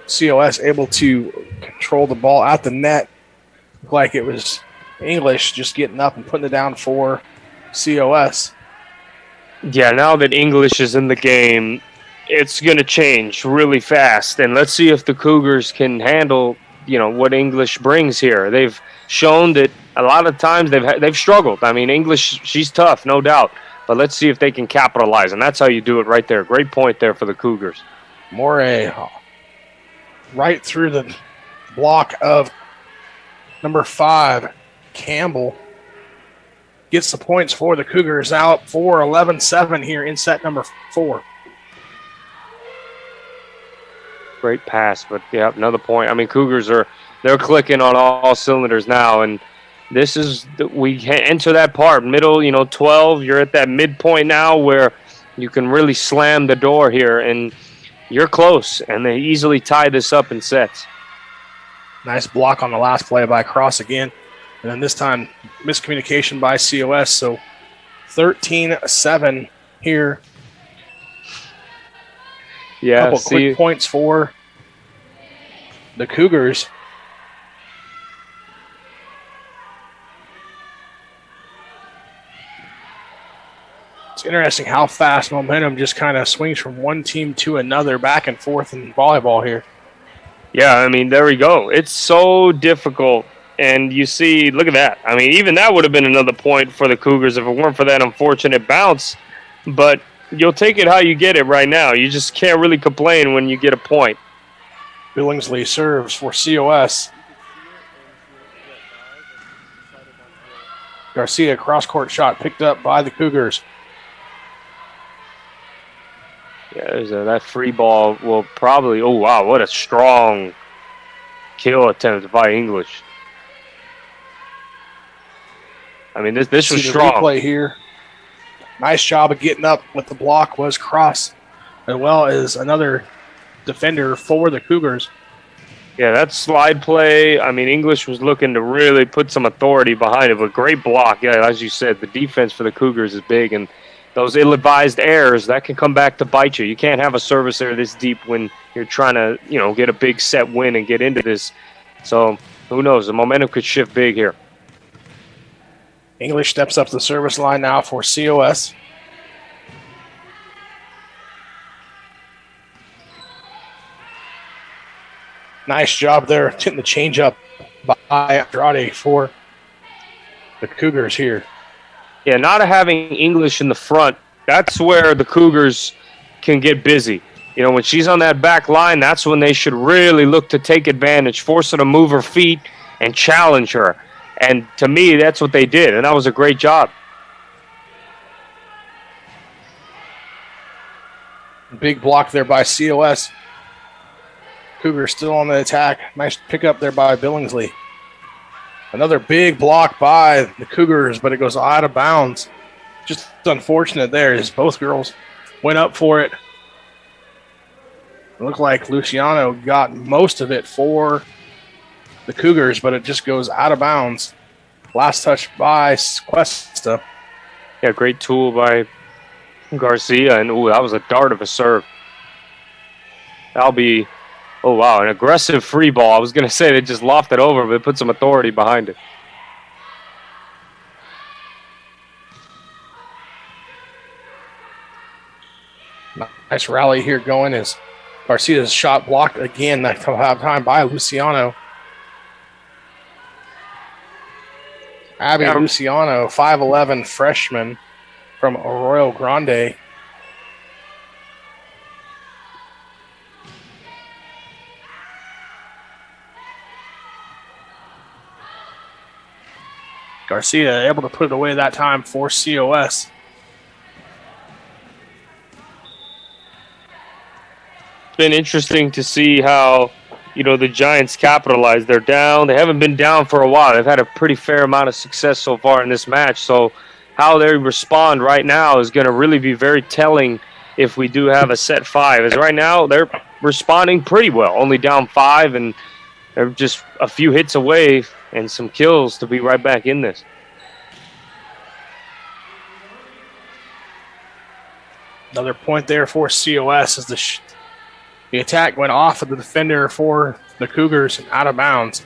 COS able to control the ball at the net. Looked like it was English just getting up and putting it down for COS. Yeah, now that English is in the game, it's going to change really fast. And let's see if the Cougars can handle, what English brings here. They've shown that a lot of times they've struggled. I mean, English, she's tough, no doubt. But let's see if they can capitalize, and that's how you do it right there. Great point there for the Cougars. Morey right through the block of number 5, Campbell. Gets the points for the Cougars out for 11-7 here in set number 4. Great pass, but yeah, another point. I mean, Cougars they're clicking on all cylinders now, and this is we enter that part middle. 12. You're at that midpoint now where you can really slam the door here, and you're close. And they easily tie this up in sets. Nice block on the last play by Cross again, and then this time miscommunication by COS. So 13-7 here. Yeah, couple quick points for the Cougars. It's interesting how fast momentum just kind of swings from one team to another, back and forth in volleyball here. Yeah, I mean, there we go. It's so difficult. And you see, look at that. I mean, even that would have been another point for the Cougars if it weren't for that unfortunate bounce. But you'll take it how you get it right now. You just can't really complain when you get a point. Billingsley serves for COS. Garcia cross-court shot picked up by the Cougars. Yeah, that free ball will probably... Oh, wow, what a strong kill attempt by English. I mean, this was strong. Replay here. Nice job of getting up with the block was Cross, as well as another defender for the Cougars. Yeah, that slide play, I mean, English was looking to really put some authority behind it, but great block. Yeah, as you said, the defense for the Cougars is big, and those ill-advised errors, that can come back to bite you. You can't have a service error this deep when you're trying to, get a big set win and get into this. So, who knows? The momentum could shift big here. English steps up the service line now for COS. Nice job there, hitting the change up by Andrade for the Cougars here. Yeah, not having English in the front, that's where the Cougars can get busy. When she's on that back line, that's when they should really look to take advantage, force her to move her feet and challenge her. And to me, that's what they did, and that was a great job. Big block there by COS. Cougars still on the attack. Nice pickup there by Billingsley. Another big block by the Cougars, but it goes out of bounds. Just unfortunate there as both girls went up for it. It looked like Luciano got most of it for the Cougars, but it just goes out of bounds. Last touch by Cuesta. Yeah, great tool by Garcia, and that was a dart of a serve. That'll be... Oh, wow, an aggressive free ball. I was going to say they just lofted over, but put some authority behind it. Nice rally here going as Garcia's shot blocked again that time by Luciano. Abby Luciano, 5'11", freshman from Arroyo Grande. Garcia able to put it away that time for COS. It's been interesting to see how, the Giants capitalize. They're down. They haven't been down for a while. They've had a pretty fair amount of success so far in this match. So how they respond right now is going to really be very telling if we do have a set 5. As right now, they're responding pretty well. Only down 5, and they're just a few hits away and some kills to be right back in this. Another point there for COS as the attack went off of the defender for the Cougars and out of bounds.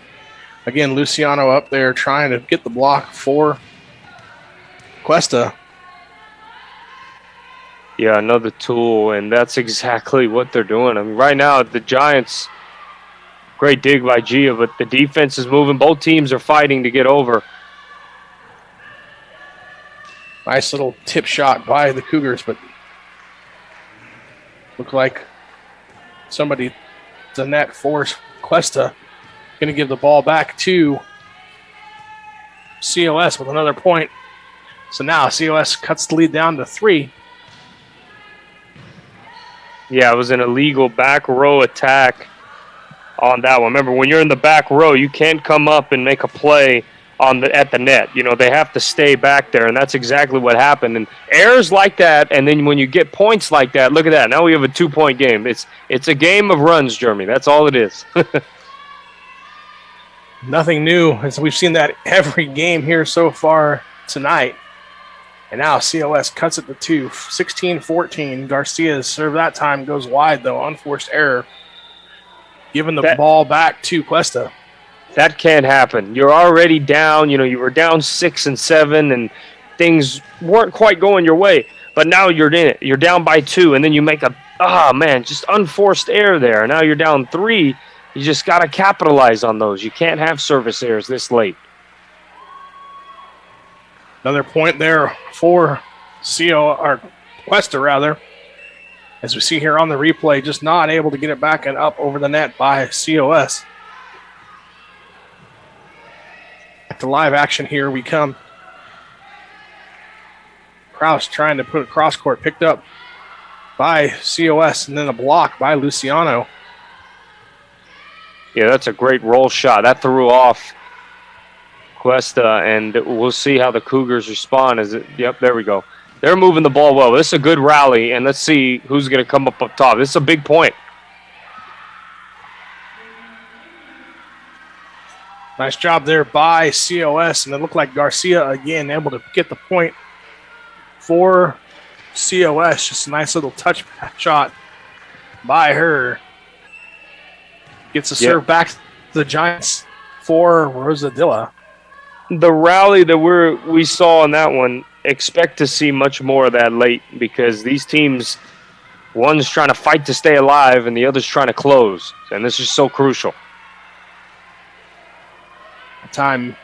Again, Luciano up there trying to get the block for Cuesta. Yeah, another tool, and that's exactly what they're doing. I mean, right now, the Giants, great dig by Gia, but the defense is moving. Both teams are fighting to get over. Nice little tip shot by the Cougars, but looked like somebody, the net force Cuesta, going to give the ball back to COS with another point. So now COS cuts the lead down to 3. Yeah, it was an illegal back row attack on that one. Remember, when you're in the back row, you can't come up and make a play at the net. They have to stay back there, and that's exactly what happened. And errors like that, and then when you get points like that, look at that. Now we have a 2-point game. It's a game of runs, Jeremy. That's all it is. Nothing new, as we've seen that every game here so far tonight. And now COS cuts it to 2, 16-14. Garcia's serve that time goes wide, though. Unforced error. Giving the ball back to Cuesta. That can't happen. You're already down. You were down 6 and 7, and things weren't quite going your way. But now you're in it. You're down by 2, and then you make just unforced error there. Now you're down 3. You just got to capitalize on those. You can't have service errors this late. Another point there for Cuesta, rather. As we see here on the replay, just not able to get it back and up over the net by COS. Back to live action here we come. Kraus trying to put a cross court, picked up by COS, and then a block by Luciano. Yeah, that's a great roll shot. That threw off Cuesta, and we'll see how the Cougars respond. Yep, there we go. They're moving the ball well. This is a good rally, and let's see who's going to come up top. This is a big point. Nice job there by COS, and it looked like Garcia again able to get the point for COS. Just a nice little touch shot by her. Gets a serve back to the Giants for Rosadilla. The rally that we saw in that one, expect to see much more of that late, because these teams, one's trying to fight to stay alive and the other's trying to close, and this is so crucial. Time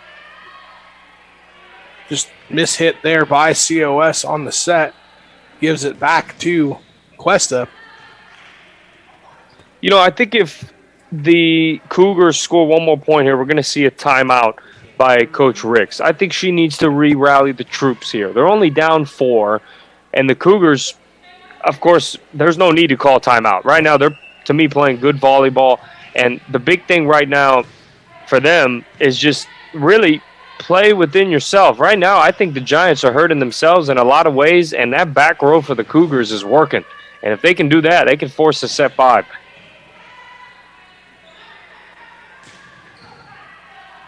just mishit there by COS on the set. Gives it back to Cuesta. You know, I think if the Cougars score one more point here, we're going to see a timeout by Coach Ricks. I think she needs to re-rally the troops here. They're only down 4, and the Cougars, of course, there's no need to call timeout. Right now, they're, to me, playing good volleyball, and the big thing right now for them is just really play within yourself. Right now, I think the Giants are hurting themselves in a lot of ways, and that back row for the Cougars is working. And if they can do that, they can force a set 5.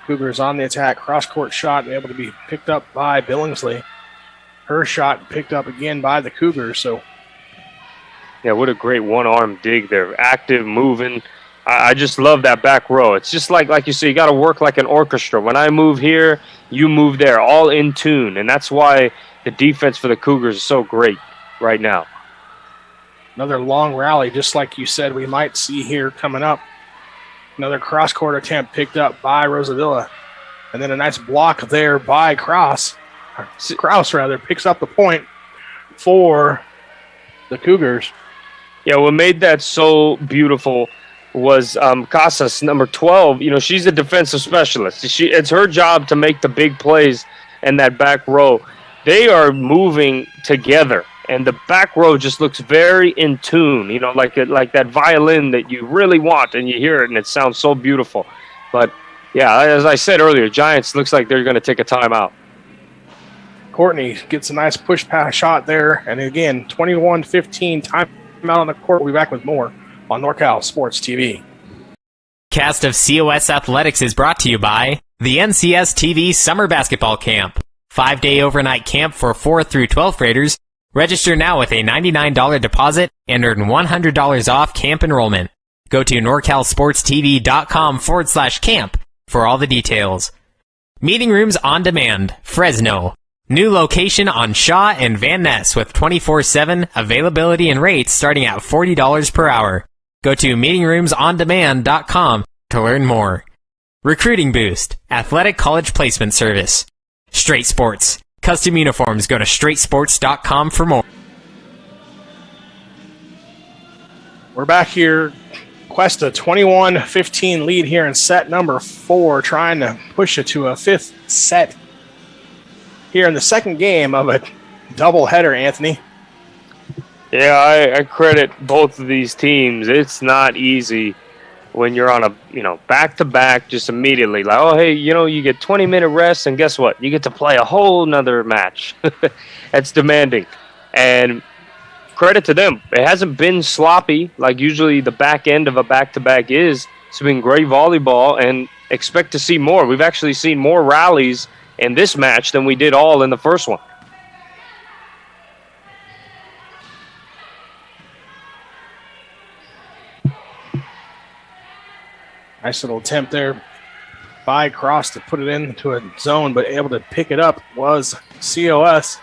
Cougars on the attack. Cross-court shot able to be picked up by Billingsley. Her shot picked up again by the Cougars. So, yeah, what a great one-arm dig there. Active, moving. I just love that back row. It's just like you say, you got to work like an orchestra. When I move here, you move there, all in tune. And that's why the defense for the Cougars is so great right now. Another long rally, just like you said, we might see here coming up. Another cross-court attempt picked up by Rosadilla. And then a nice block there by Krause, picks up the point for the Cougars. Yeah, what made that so beautiful was Casas, number 12. You know, she's a defensive specialist. It's her job to make the big plays in that back row. They are moving together, and the back row just looks very in tune, you know, like that violin that you really want, and you hear it, and it sounds so beautiful. But, yeah, as I said earlier, Giants looks like they're going to take a timeout. Courtney gets a nice push-pass shot there, and again, 21-15 timeout on the court. We'll be back with more on NorCal Sports TV. Cast of COS Athletics is brought to you by the NCS TV Summer Basketball Camp. 5-day overnight camp for 4th through 12th graders. Register now with a $99 deposit and earn $100 off camp enrollment. Go to norcalsportstv.com/camp for all the details. Meeting Rooms on Demand, Fresno. New location on Shaw and Van Ness with 24/7 availability and rates starting at $40 per hour. Go to meetingroomsondemand.com to learn more. Recruiting Boost, Athletic College Placement Service. Straight Sports, custom uniforms. Go to straightsports.com for more. We're back here. Cuesta 21-15 lead here in set number 4, trying to push it to a 5th set here in the second game of a doubleheader, Anthony. Yeah, I credit both of these teams. It's not easy when you're on a, back-to-back just immediately. Like, oh, hey, you get 20-minute rest, and guess what? You get to play a whole nother match. That's demanding. And credit to them. It hasn't been sloppy like usually the back end of a back-to-back is. It's been great volleyball, and expect to see more. We've actually seen more rallies in this match than we did all in the first one. Nice little attempt there by Cross to put it into a zone, but able to pick it up was COS.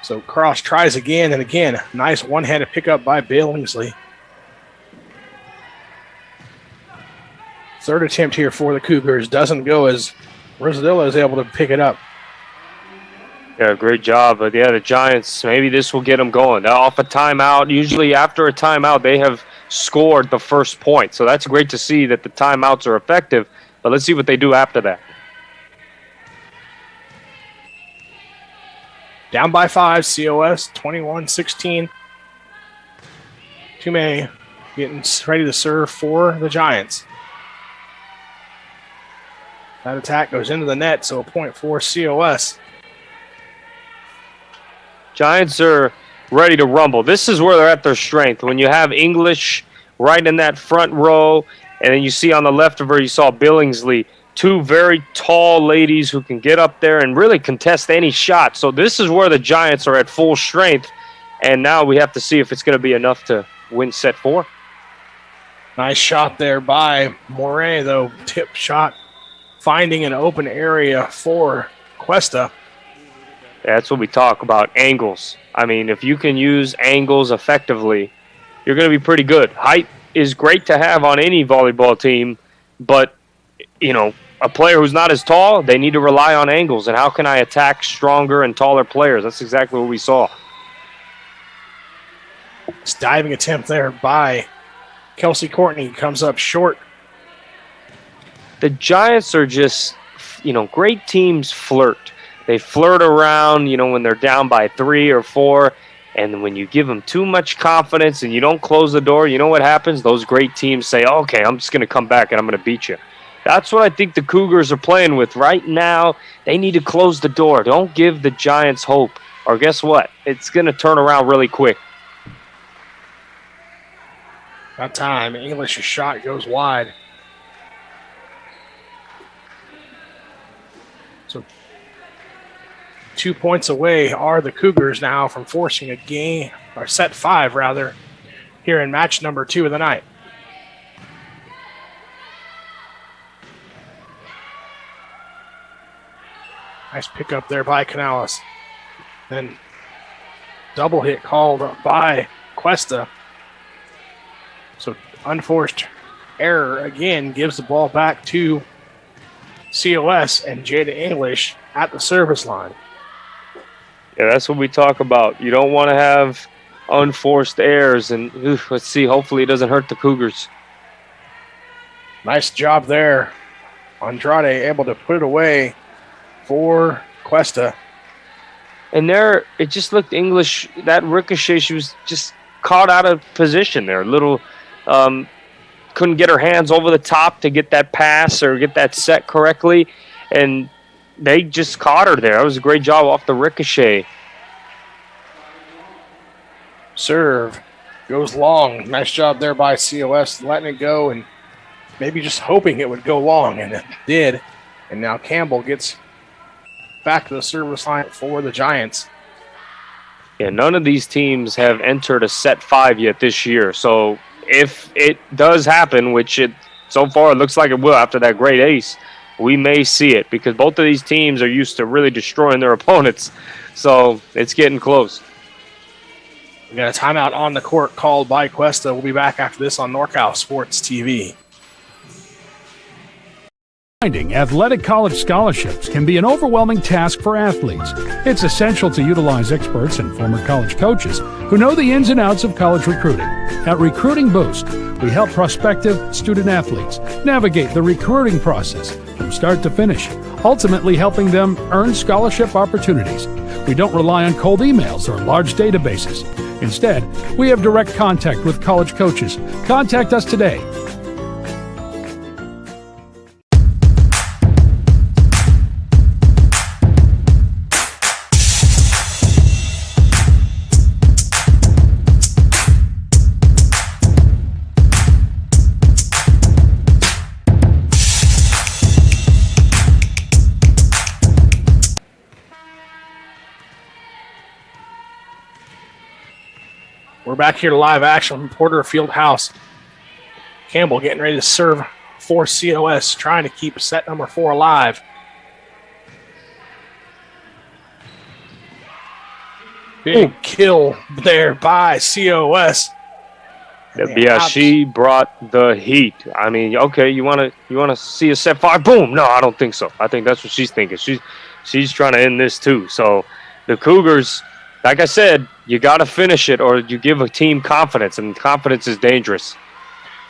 So Cross tries again and again. Nice one-handed pickup by Billingsley. Third attempt here for the Cougars doesn't go as Rosadilla is able to pick it up. Yeah, great job. But yeah, the Giants, maybe this will get them going. They're off a timeout. Usually after a timeout, they have scored the first point. So that's great to see that the timeouts are effective. But let's see what they do after that. Down by 5, COS, 21-16. Tume getting ready to serve for the Giants. That attack goes into the net, so a point for COS. Giants are ready to rumble. This is where they're at their strength. When you have English right in that front row, and then you see on the left of her, you saw Billingsley, two very tall ladies who can get up there and really contest any shot. So this is where the Giants are at full strength, and now we have to see if it's going to be enough to win set 4. Nice shot there by Moret, though. Tip shot, finding an open area for Cuesta. That's what we talk about, angles. I mean, if you can use angles effectively, you're going to be pretty good. Height is great to have on any volleyball team, but, you know, a player who's not as tall, they need to rely on angles. And how can I attack stronger and taller players? That's exactly what we saw. This diving attempt there by Kelsey Courtney comes up short. The Giants are just, you know, great teams flirt. They flirt around, you know, when they're down by 3 or 4. And when you give them too much confidence and you don't close the door, you know what happens? Those great teams say, okay, I'm just going to come back and I'm going to beat you. That's what I think the Cougars are playing with right now. They need to close the door. Don't give the Giants hope. Or guess what? It's going to turn around really quick. That time, English's shot goes wide. So 2 points away are the Cougars now from forcing a game, or set 5 rather, here in match number 2 of the night. Nice pickup there by Canales. Then double hit called by Cuesta. So unforced error again gives the ball back to COS and Jada English at the service line. Yeah, that's what we talk about. You don't want to have unforced errors. And let's see, hopefully it doesn't hurt the Cougars. Nice job there. Andrade able to put it away for Cuesta. And there, it just looked English. That ricochet, she was just caught out of position there. Couldn't get her hands over the top to get that pass or get that set correctly. And they just caught her there. That was a great job off the ricochet. Serve goes long. Nice job there by COS letting it go and maybe just hoping it would go long, and it did. And now Campbell gets back to the service line for the Giants. Yeah, none of these teams have entered a set 5 yet this year. So if it does happen, which it so far it looks like it will after that great ace, we may see it because both of these teams are used to really destroying their opponents. So it's getting close. We got a timeout on the court called by Cuesta. We'll be back after this on NorCal Sports TV. Finding athletic college scholarships can be an overwhelming task for athletes. It's essential to utilize experts and former college coaches who know the ins and outs of college recruiting. At Recruiting Boost, we help prospective student athletes navigate the recruiting process from start to finish, ultimately helping them earn scholarship opportunities. We don't rely on cold emails or large databases. Instead, we have direct contact with college coaches. Contact us today. We're back here to live action from Porter Field House. Campbell getting ready to serve for COS, trying to keep set number 4 alive. Big kill there by COS. Yeah, she brought the heat. I mean, okay, you want to see a set 5? Boom! No, I don't think so. I think that's what she's thinking. She's trying to end this too. So the Cougars, like I said, you got to finish it or you give a team confidence, and confidence is dangerous.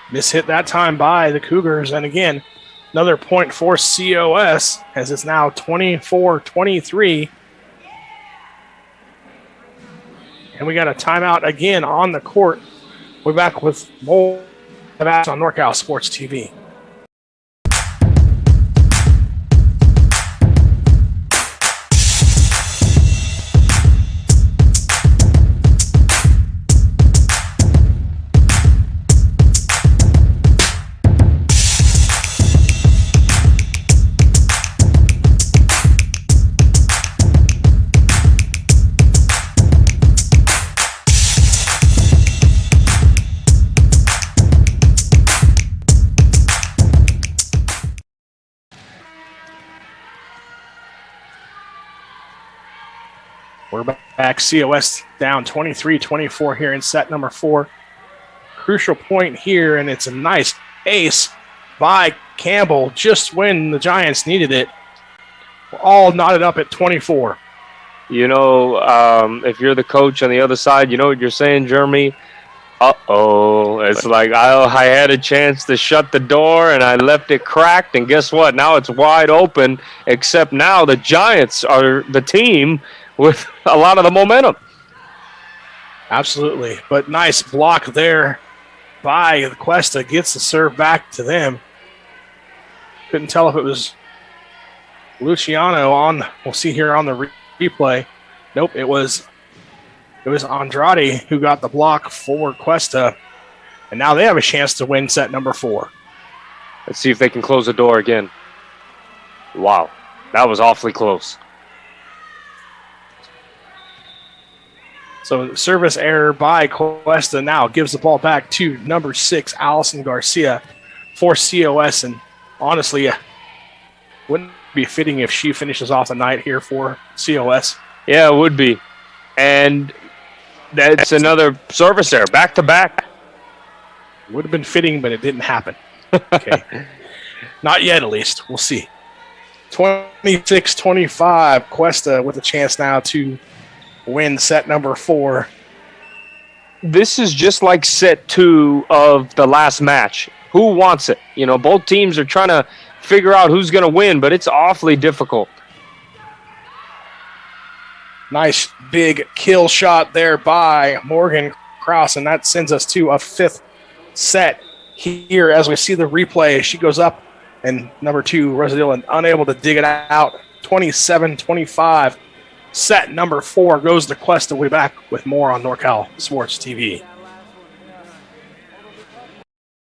Mishit that time by the Cougars, and again, another point for COS as it's now 24-23. And we got a timeout again on the court. We're back with more of that on NorCal Sports TV. We're back. COS down 23-24 here in set number 4. Crucial point here, and it's a nice ace by Campbell just when the Giants needed it. We're all knotted up at 24. You know, if you're the coach on the other side, you know what you're saying, Jeremy? Uh-oh. It's like I had a chance to shut the door, and I left it cracked, and guess what? Now it's wide open, except now the Giants are the team with a lot of the momentum. Absolutely. But nice block there by Cuesta. Gets the serve back to them. Couldn't tell if it was Luciano on. We'll see here on the replay. Nope, it was Andrade who got the block for Cuesta. And now they have a chance to win set number 4. Let's see if they can close the door again. Wow, that was awfully close. So service error by Cuesta now gives the ball back to number 6, Allison Garcia for COS. And honestly, wouldn't be fitting if she finishes off the night here for COS. Yeah, it would be. And that's another service error, back-to-back. Would have been fitting, but it didn't happen. Okay. Not yet, at least. We'll see. 26-25, Cuesta with a chance now to win set number 4. This is just like set 2 of the last match. Who wants it? You know, both teams are trying to figure out who's going to win, but it's awfully difficult. Nice big kill shot there by Morgan Krause, and that sends us to a 5th set here as we see the replay. She goes up, and number 2, Rosa Dillon, unable to dig it out. 27-25. Set number 4 goes to Cuesta. We'll be back with more on NorCal Sports TV.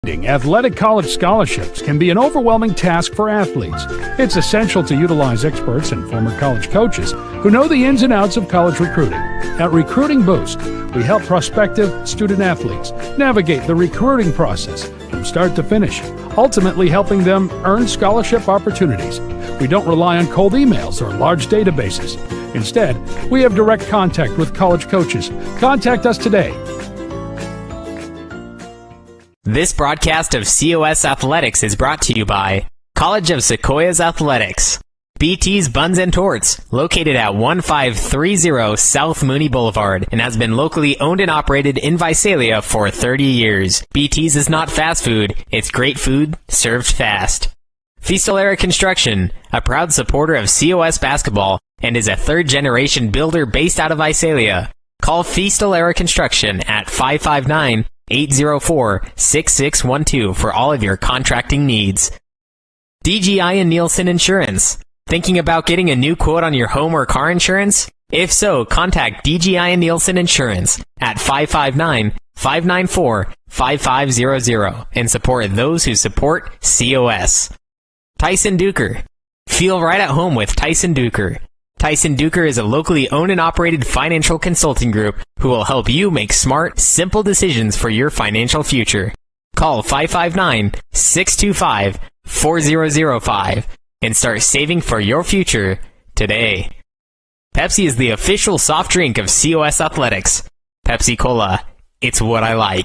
Athletic college scholarships can be an overwhelming task for athletes. It's essential to utilize experts and former college coaches who know the ins and outs of college recruiting. At Recruiting Boost, we help prospective student athletes navigate the recruiting process from start to finish, ultimately helping them earn scholarship opportunities. We don't rely on cold emails or large databases. Instead, we have direct contact with college coaches. Contact us today. This broadcast of COS Athletics is brought to you by College of Sequoias Athletics, BT's Buns and Torts, located at 1530 South Mooney Boulevard, and has been locally owned and operated in Visalia for 30 years. BT's is not fast food, it's great food served fast. Fistolera Construction, a proud supporter of COS basketball, and is a third-generation builder based out of Visalia. Call Fistolera Construction at 559-804-6612 for all of your contracting needs. DGI and Nielsen Insurance. Thinking about getting a new quote on your home or car insurance? If so, contact DGI and Nielsen Insurance at 559-594-5500 and support those who support COS. Tyson Duker. Feel right at home with Tyson Duker. Tyson Duker is a locally owned and operated financial consulting group who will help you make smart, simple decisions for your financial future. Call 559-625-4005 and start saving for your future today. Pepsi is the official soft drink of COS Athletics. Pepsi Cola, it's what I like.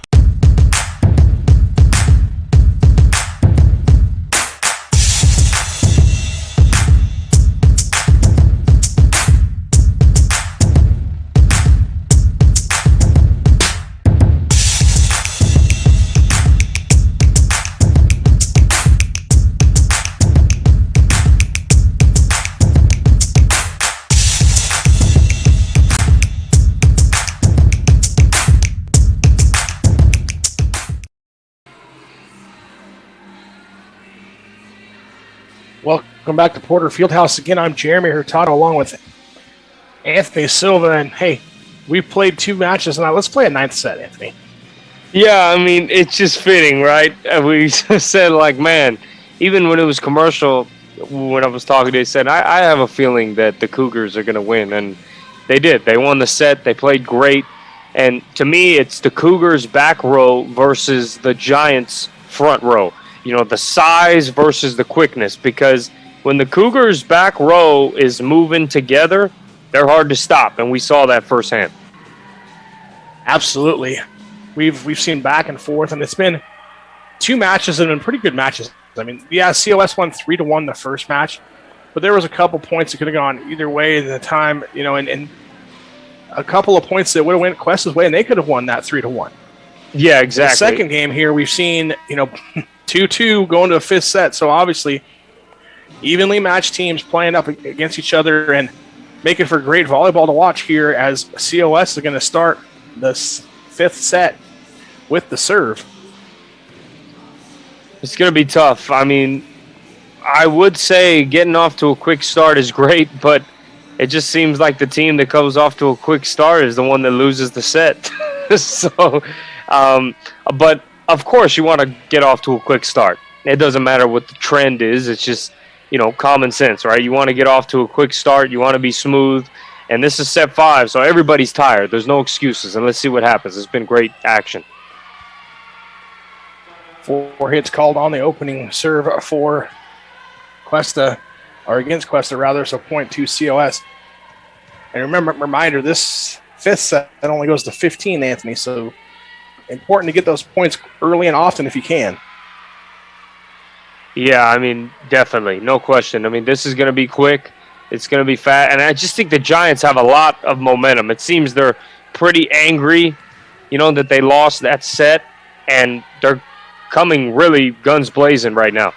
Welcome back to Porter Fieldhouse. Again, I'm Jeremy Hurtado along with Anthony Silva. And, hey, we played 2 matches tonight. Let's play a 9th set, Anthony. Yeah, I mean, it's just fitting, right? We said, like, man, even when it was commercial, when I was talking, they said, I have a feeling that the Cougars are going to win. And they did. They won the set. They played great. And to me, it's the Cougars' back row versus the Giants' front row. You know, the size versus the quickness, because when the Cougars' back row is moving together, They're hard to stop, and we saw that firsthand. Absolutely. We've seen back and forth, and it's been 2 matches that have been pretty good matches. I mean, yeah, COS won 3-1 the first match, but there was a couple points that could have gone either way at the time, and a couple of points that would have went Cuesta's way, and they could have won that 3-1. Yeah, exactly. The second game here, we've seen, 2-2 going to a 5th set, so obviously evenly matched teams playing up against each other and making for great volleyball to watch here as COS is going to start the 5th set with the serve. It's going to be tough. I mean, I would say getting off to a quick start is great, but it just seems like the team that comes off to a quick start is the one that loses the set. So, but of course you want to get off to a quick start. It doesn't matter what the trend is. It's just, common sense, right? You want to get off to a quick start. You want to be smooth. And this is set 5, so everybody's tired. There's no excuses, and let's see what happens. It's been great action. 4 hits called on the opening serve for Cuesta, or against Cuesta rather, so point to COS. And reminder, this 5th set only goes to 15, Anthony, so important to get those points early and often if you can. Yeah, I mean, definitely, no question. I mean, this is going to be quick. It's going to be fast, and I just think the Giants have a lot of momentum. It seems they're pretty angry, that they lost that set, and they're coming really guns blazing right now.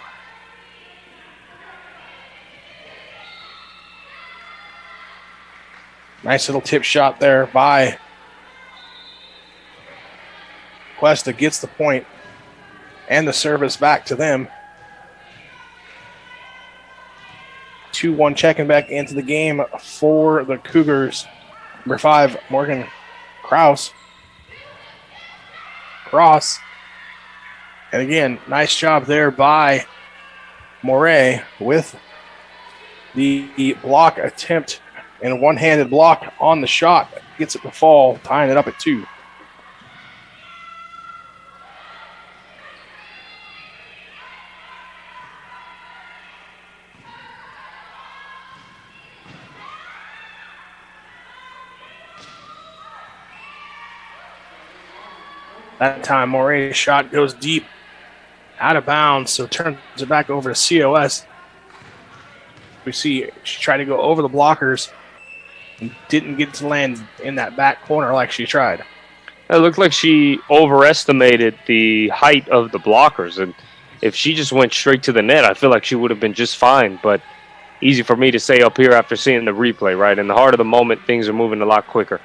Nice little tip shot there by Cuesta, gets the point and the service back to them. 2-1 checking back into the game for the Cougars. Number 5, Morgan Cross. And again, nice job there by Moray with the block attempt and a one-handed block on the shot. Gets it to fall, tying it up at 2. That time, Moray's shot goes deep, out of bounds, so turns it back over to COS. We see she tried to go over the blockers and didn't get to land in that back corner like she tried. It looked like she overestimated the height of the blockers, and if she just went straight to the net, I feel like she would have been just fine, but easy for me to say up here after seeing the replay, right? In the heart of the moment, things are moving a lot quicker.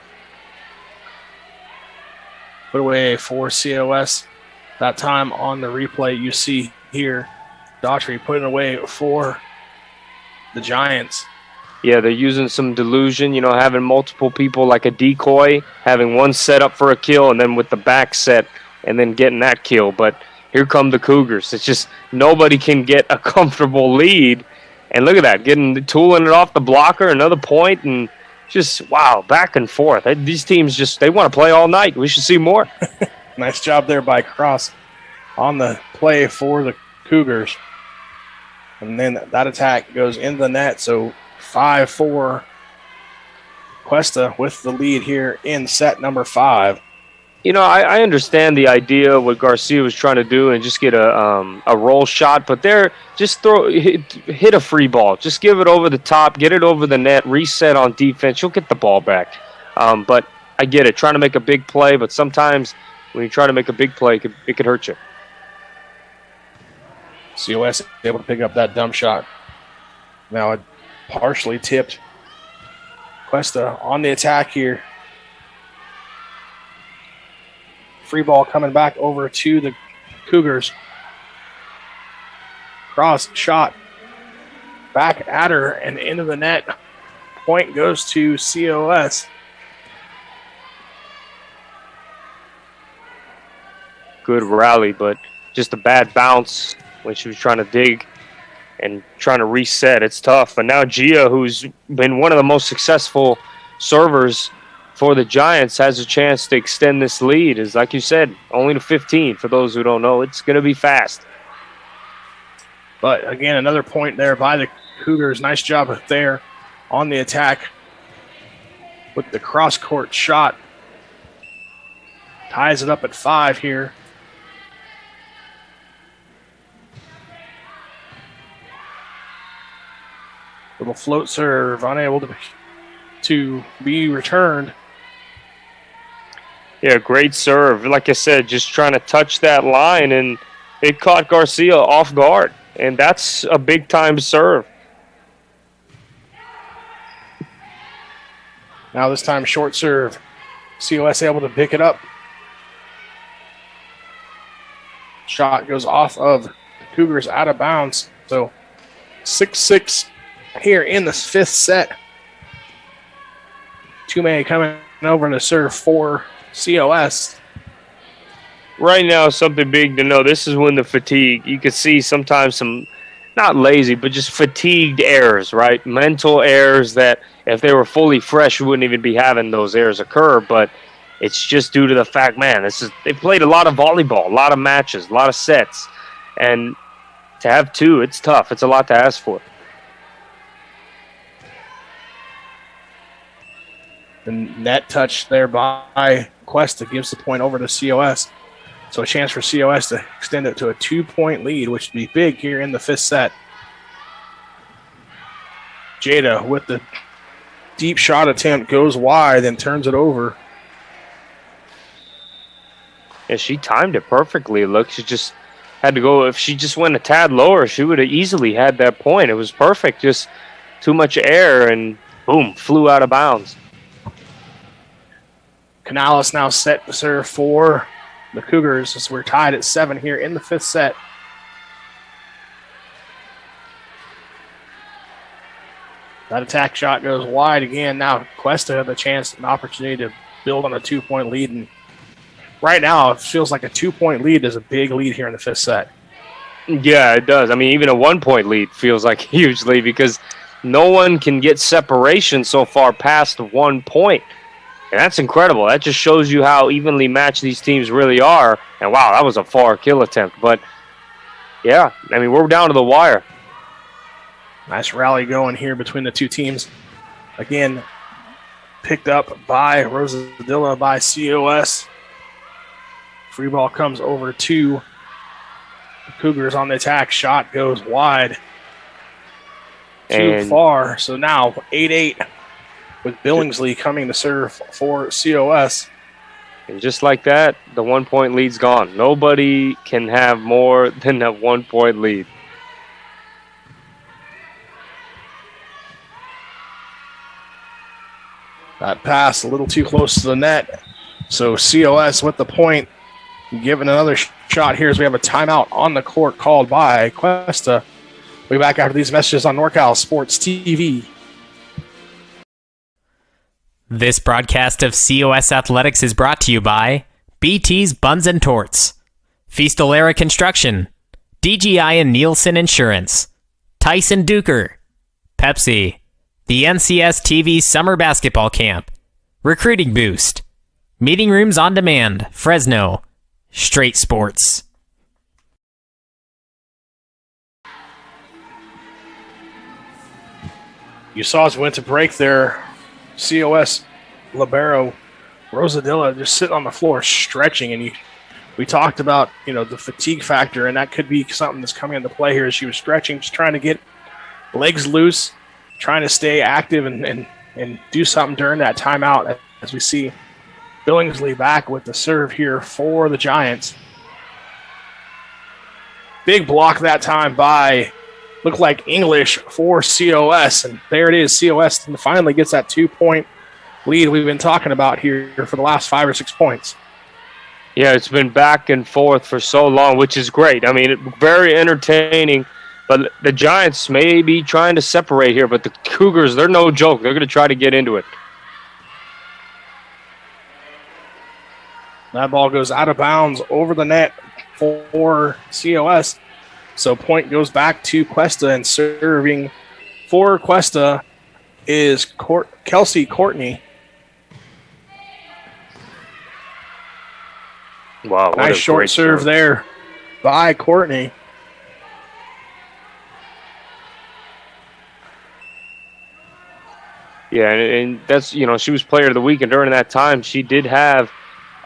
Put away for COS. That time on the replay, you see here, Daughtry putting away for the Giants. Yeah, they're using some delusion, having multiple people like a decoy, having one set up for a kill, and then with the back set, and then getting that kill. But here come the Cougars. It's just nobody can get a comfortable lead. And look at that, tooling it off the blocker, another point, and just, wow, back and forth. These teams they want to play all night. We should see more. Nice job there by Cross on the play for the Cougars. And then that attack goes into the net. So 5-4 Cuesta with the lead here in set number 5. I understand the idea what Garcia was trying to do and just get a roll shot, but just hit a free ball. Just give it over the top, get it over the net, reset on defense. You'll get the ball back. But I get it, trying to make a big play, but sometimes when you try to make a big play, it could hurt you. COS able to pick up that dump shot. Now it partially tipped. Cuesta on the attack here. Free ball coming back over to the Cougars. Cross shot back at her and into the net. Point goes to COS. Good rally, but just a bad bounce when she was trying to dig and trying to reset. It's tough. But now Gia, who's been one of the most successful servers for the Giants, has a chance to extend this lead. Is like you said, only to 15. For those who don't know, it's going to be fast. But again, another point there by the Cougars. Nice job there on the attack. with the cross-court shot. Ties it up at 5 here. Little float serve, unable to be returned. Yeah, great serve. Like I said, just trying to touch that line, and it caught Garcia off guard. And that's a big-time serve. Now this time short serve. COS able to pick it up. Shot goes off of the Cougars out of bounds. So 6-6 here in the 5th set. Tume coming over to serve for COS. Right now, something big to know. This is when the fatigue, you could see sometimes some, not lazy, but just fatigued errors, right? Mental errors that if they were fully fresh, we wouldn't even be having those errors occur. But it's just due to the fact, man, they played a lot of volleyball, a lot of matches, a lot of sets. And to have 2, it's tough. It's a lot to ask for. The net touch there by Cuesta gives the point over to COS. So a chance for COS to extend it to a 2-point lead, which would be big here in the 5th set. Jada with the deep shot attempt goes wide, then turns it over. Yeah, she timed it perfectly. Look, she just had to go. If she just went a tad lower, she would have easily had that point. It was perfect. Just too much air, and boom, flew out of bounds. Canales now set to serve for the Cougars as we're tied at 7 here in the 5th set. That attack shot goes wide again. Now Cuesta had the chance, an opportunity to build on a 2-point lead. And right now it feels like a 2-point lead is a big lead here in the 5th set. Yeah, it does. I mean, even a 1-point lead feels like a huge lead because no one can get separation so far past 1 point. And that's incredible. That just shows you how evenly matched these teams really are. And wow, that was a far kill attempt. But yeah, I mean, we're down to the wire. Nice rally going here between the two teams. Again, picked up by Rosadilla by COS. Free ball comes over to the Cougars on the attack. Shot goes wide. Too far. So now 8-8 with Billingsley coming to serve for COS. And just like that, the 1-point lead's gone. Nobody can have more than that 1-point lead. That pass a little too close to the net. So COS with the point. Given another shot here as we have a timeout on the court called by Cuesta. We'll be back after these messages on NorCal Sports TV. This broadcast of COS Athletics is brought to you by BT's Buns and Torts, Feastalera Construction, DGI and Nielsen Insurance, Tyson Duker, Pepsi, the NCS TV Summer Basketball Camp, Recruiting Boost, Meeting Rooms on Demand, Fresno, Straight Sports. You saw as we went to break there, COS libero Rosadilla just sitting on the floor stretching, and we talked about the fatigue factor, and that could be something that's coming into play here as she was stretching, just trying to get legs loose, trying to stay active and do something during that timeout as we see Billingsley back with the serve here for the Giants. Big block that time by, looked like English for COS, and there it is. COS finally gets that 2-point lead we've been talking about here for the last 5 or 6 points. Yeah, it's been back and forth for so long, which is great. I mean, very entertaining. But the Giants may be trying to separate here, but the Cougars, they're no joke. They're going to try to get into it. That ball goes out of bounds over the net for COS. So point goes back to Cuesta, and serving for Cuesta is Kelsey Courtney. Wow, nice short serve there by Courtney. Yeah, and that's, she was player of the week, and during that time, she did have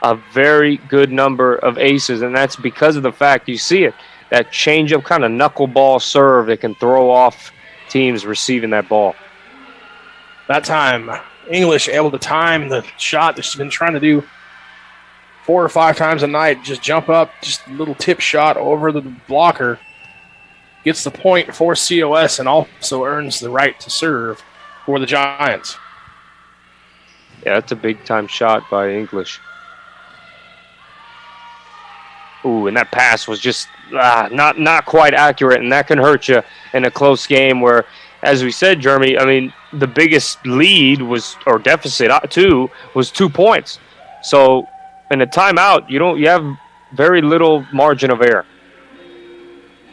a very good number of aces, and that's because of the fact, you see it, that change-up kind of knuckleball serve that can throw off teams receiving that ball. That time, English able to time the shot that she's been trying to do 4 or 5 times a night, just jump up, just a little tip shot over the blocker, gets the point for COS, and also earns the right to serve for the Giants. Yeah, that's a big-time shot by English. Ooh, and that pass was just not quite accurate, and that can hurt you in a close game where, as we said, Jeremy, I mean, the biggest lead or deficit was 2 points. So in a timeout, you have very little margin of error.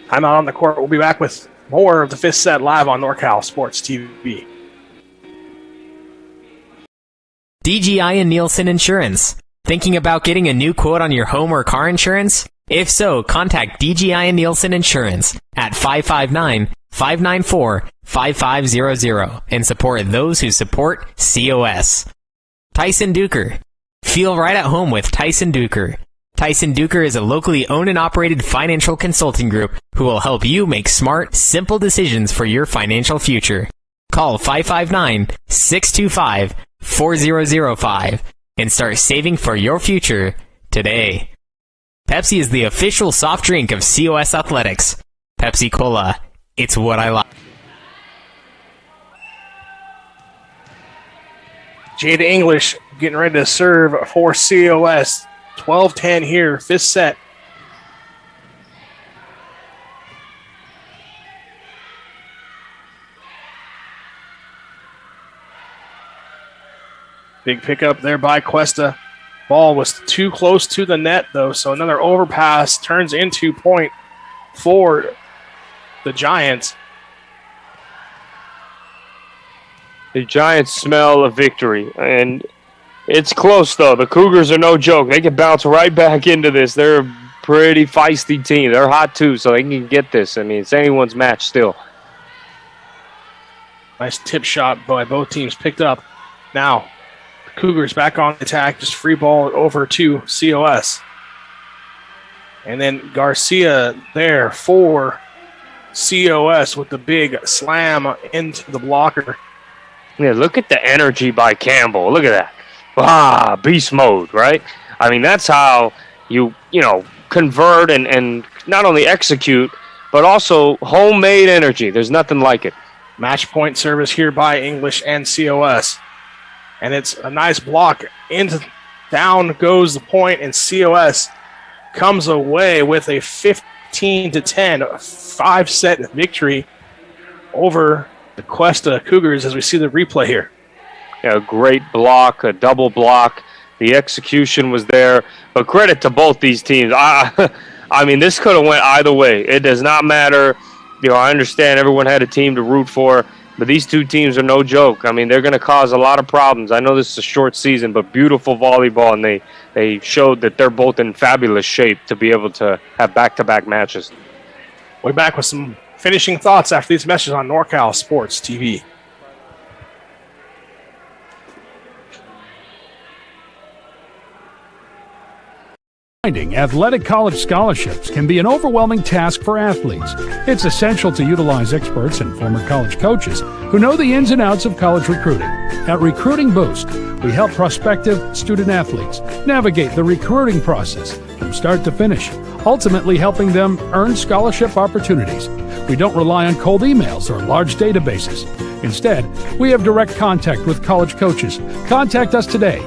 Timeout on the court. We'll be back with more of the fifth set live on NorCal Sports TV. DGI and Nielsen Insurance. Thinking about getting a new quote on your home or car insurance? If so, contact DGI and Nielsen Insurance at 559-594-5500 and support those who support COS. Tyson Duker. Feel right at home with Tyson Duker. Tyson Duker is a locally owned and operated financial consulting group who will help you make smart, simple decisions for your financial future. Call 559-625-4005 and start saving for your future today. Pepsi is the official soft drink of COS Athletics. Pepsi Cola, it's what I like. Jada English getting ready to serve for COS. 12-10 here, fifth set. Big pickup there by Cuesta. Ball was too close to the net, though, so another overpass turns into point for the Giants. The Giants smell a victory, and it's close, though. The Cougars are no joke. They can bounce right back into this. They're a pretty feisty team. They're hot, too, so they can get this. I mean, it's anyone's match still. Nice tip shot by both teams picked up. Now, the Cougars back on attack, just free ball over to COS. And then Garcia there for COS with the big slam into the blocker. Yeah, look at the energy by Campbell. Look at that. Beast mode, right? I mean, that's how you convert and not only execute, but also homemade energy. There's nothing like it. Match point service here by English and COS. And it's a nice block. Down goes the point, and COS comes away with a 15-10 5-set victory over the Cuesta Cougars as we see the replay here. Yeah, a great block, a double block. The execution was there. But credit to both these teams. I mean, this could have went either way. It does not matter. I understand everyone had a team to root for, but these two teams are no joke. I mean, they're going to cause a lot of problems. I know this is a short season, but beautiful volleyball, and they showed that they're both in fabulous shape to be able to have back-to-back matches. We're back with some finishing thoughts after these messages on NorCal Sports TV. Finding athletic college scholarships can be an overwhelming task for athletes. It's essential to utilize experts and former college coaches who know the ins and outs of college recruiting. At Recruiting Boost, we help prospective student athletes navigate the recruiting process from start to finish, ultimately helping them earn scholarship opportunities. We don't rely on cold emails or large databases. Instead, we have direct contact with college coaches. Contact us today.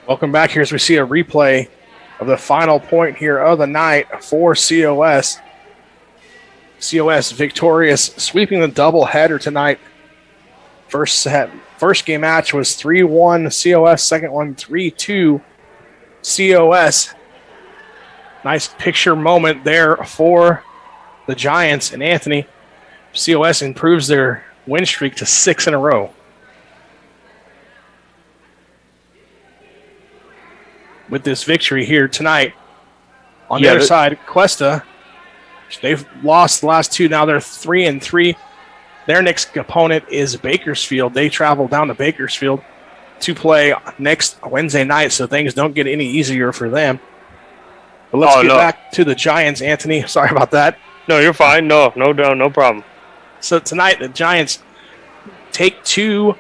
Welcome back here as we see a replay of the final point here of the night for COS. COS victorious, sweeping the doubleheader tonight. First game match was 3-1 COS, second one 3-2 COS. Nice picture moment there for the Giants. And Anthony, COS improves their win streak to 6 in a row. With this victory here tonight. On the other side, Cuesta, they've lost the last two. Now they're 3-3. Their next opponent is Bakersfield. They travel down to Bakersfield to play next Wednesday night, so things don't get any easier for them. But let's get back to the Giants, Anthony. Sorry about that. No, you're fine. No problem. So tonight, the Giants take two,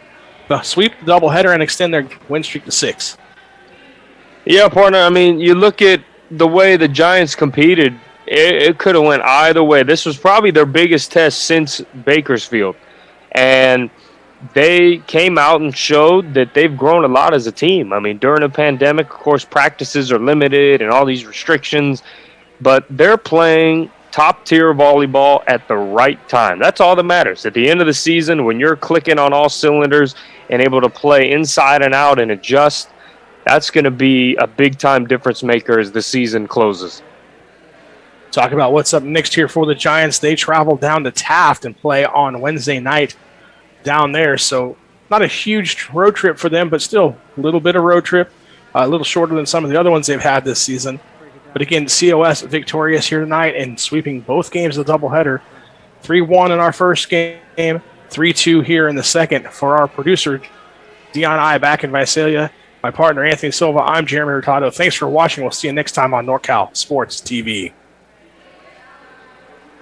sweep the doubleheader, and extend their win streak to 6. Yeah, partner. I mean, you look at the way the Giants competed, it could have went either way. This was probably their biggest test since Bakersfield. And they came out and showed that they've grown a lot as a team. I mean, during the pandemic, of course, practices are limited and all these restrictions. But they're playing top-tier volleyball at the right time. That's all that matters. At the end of the season, when you're clicking on all cylinders and able to play inside and out and adjust, that's going to be a big-time difference maker as the season closes. Talk about what's up next here for the Giants. They travel down to Taft and play on Wednesday night down there. So not a huge road trip for them, but still a little bit of road trip, a little shorter than some of the other ones they've had this season. But again, COS victorious here tonight and sweeping both games of the doubleheader. 3-1 in our first game, 3-2 here in the second. For our producer, Dion I back in Visalia, my partner, Anthony Silva, I'm Jeremy Hurtado. Thanks for watching. We'll see you next time on NorCal Sports TV.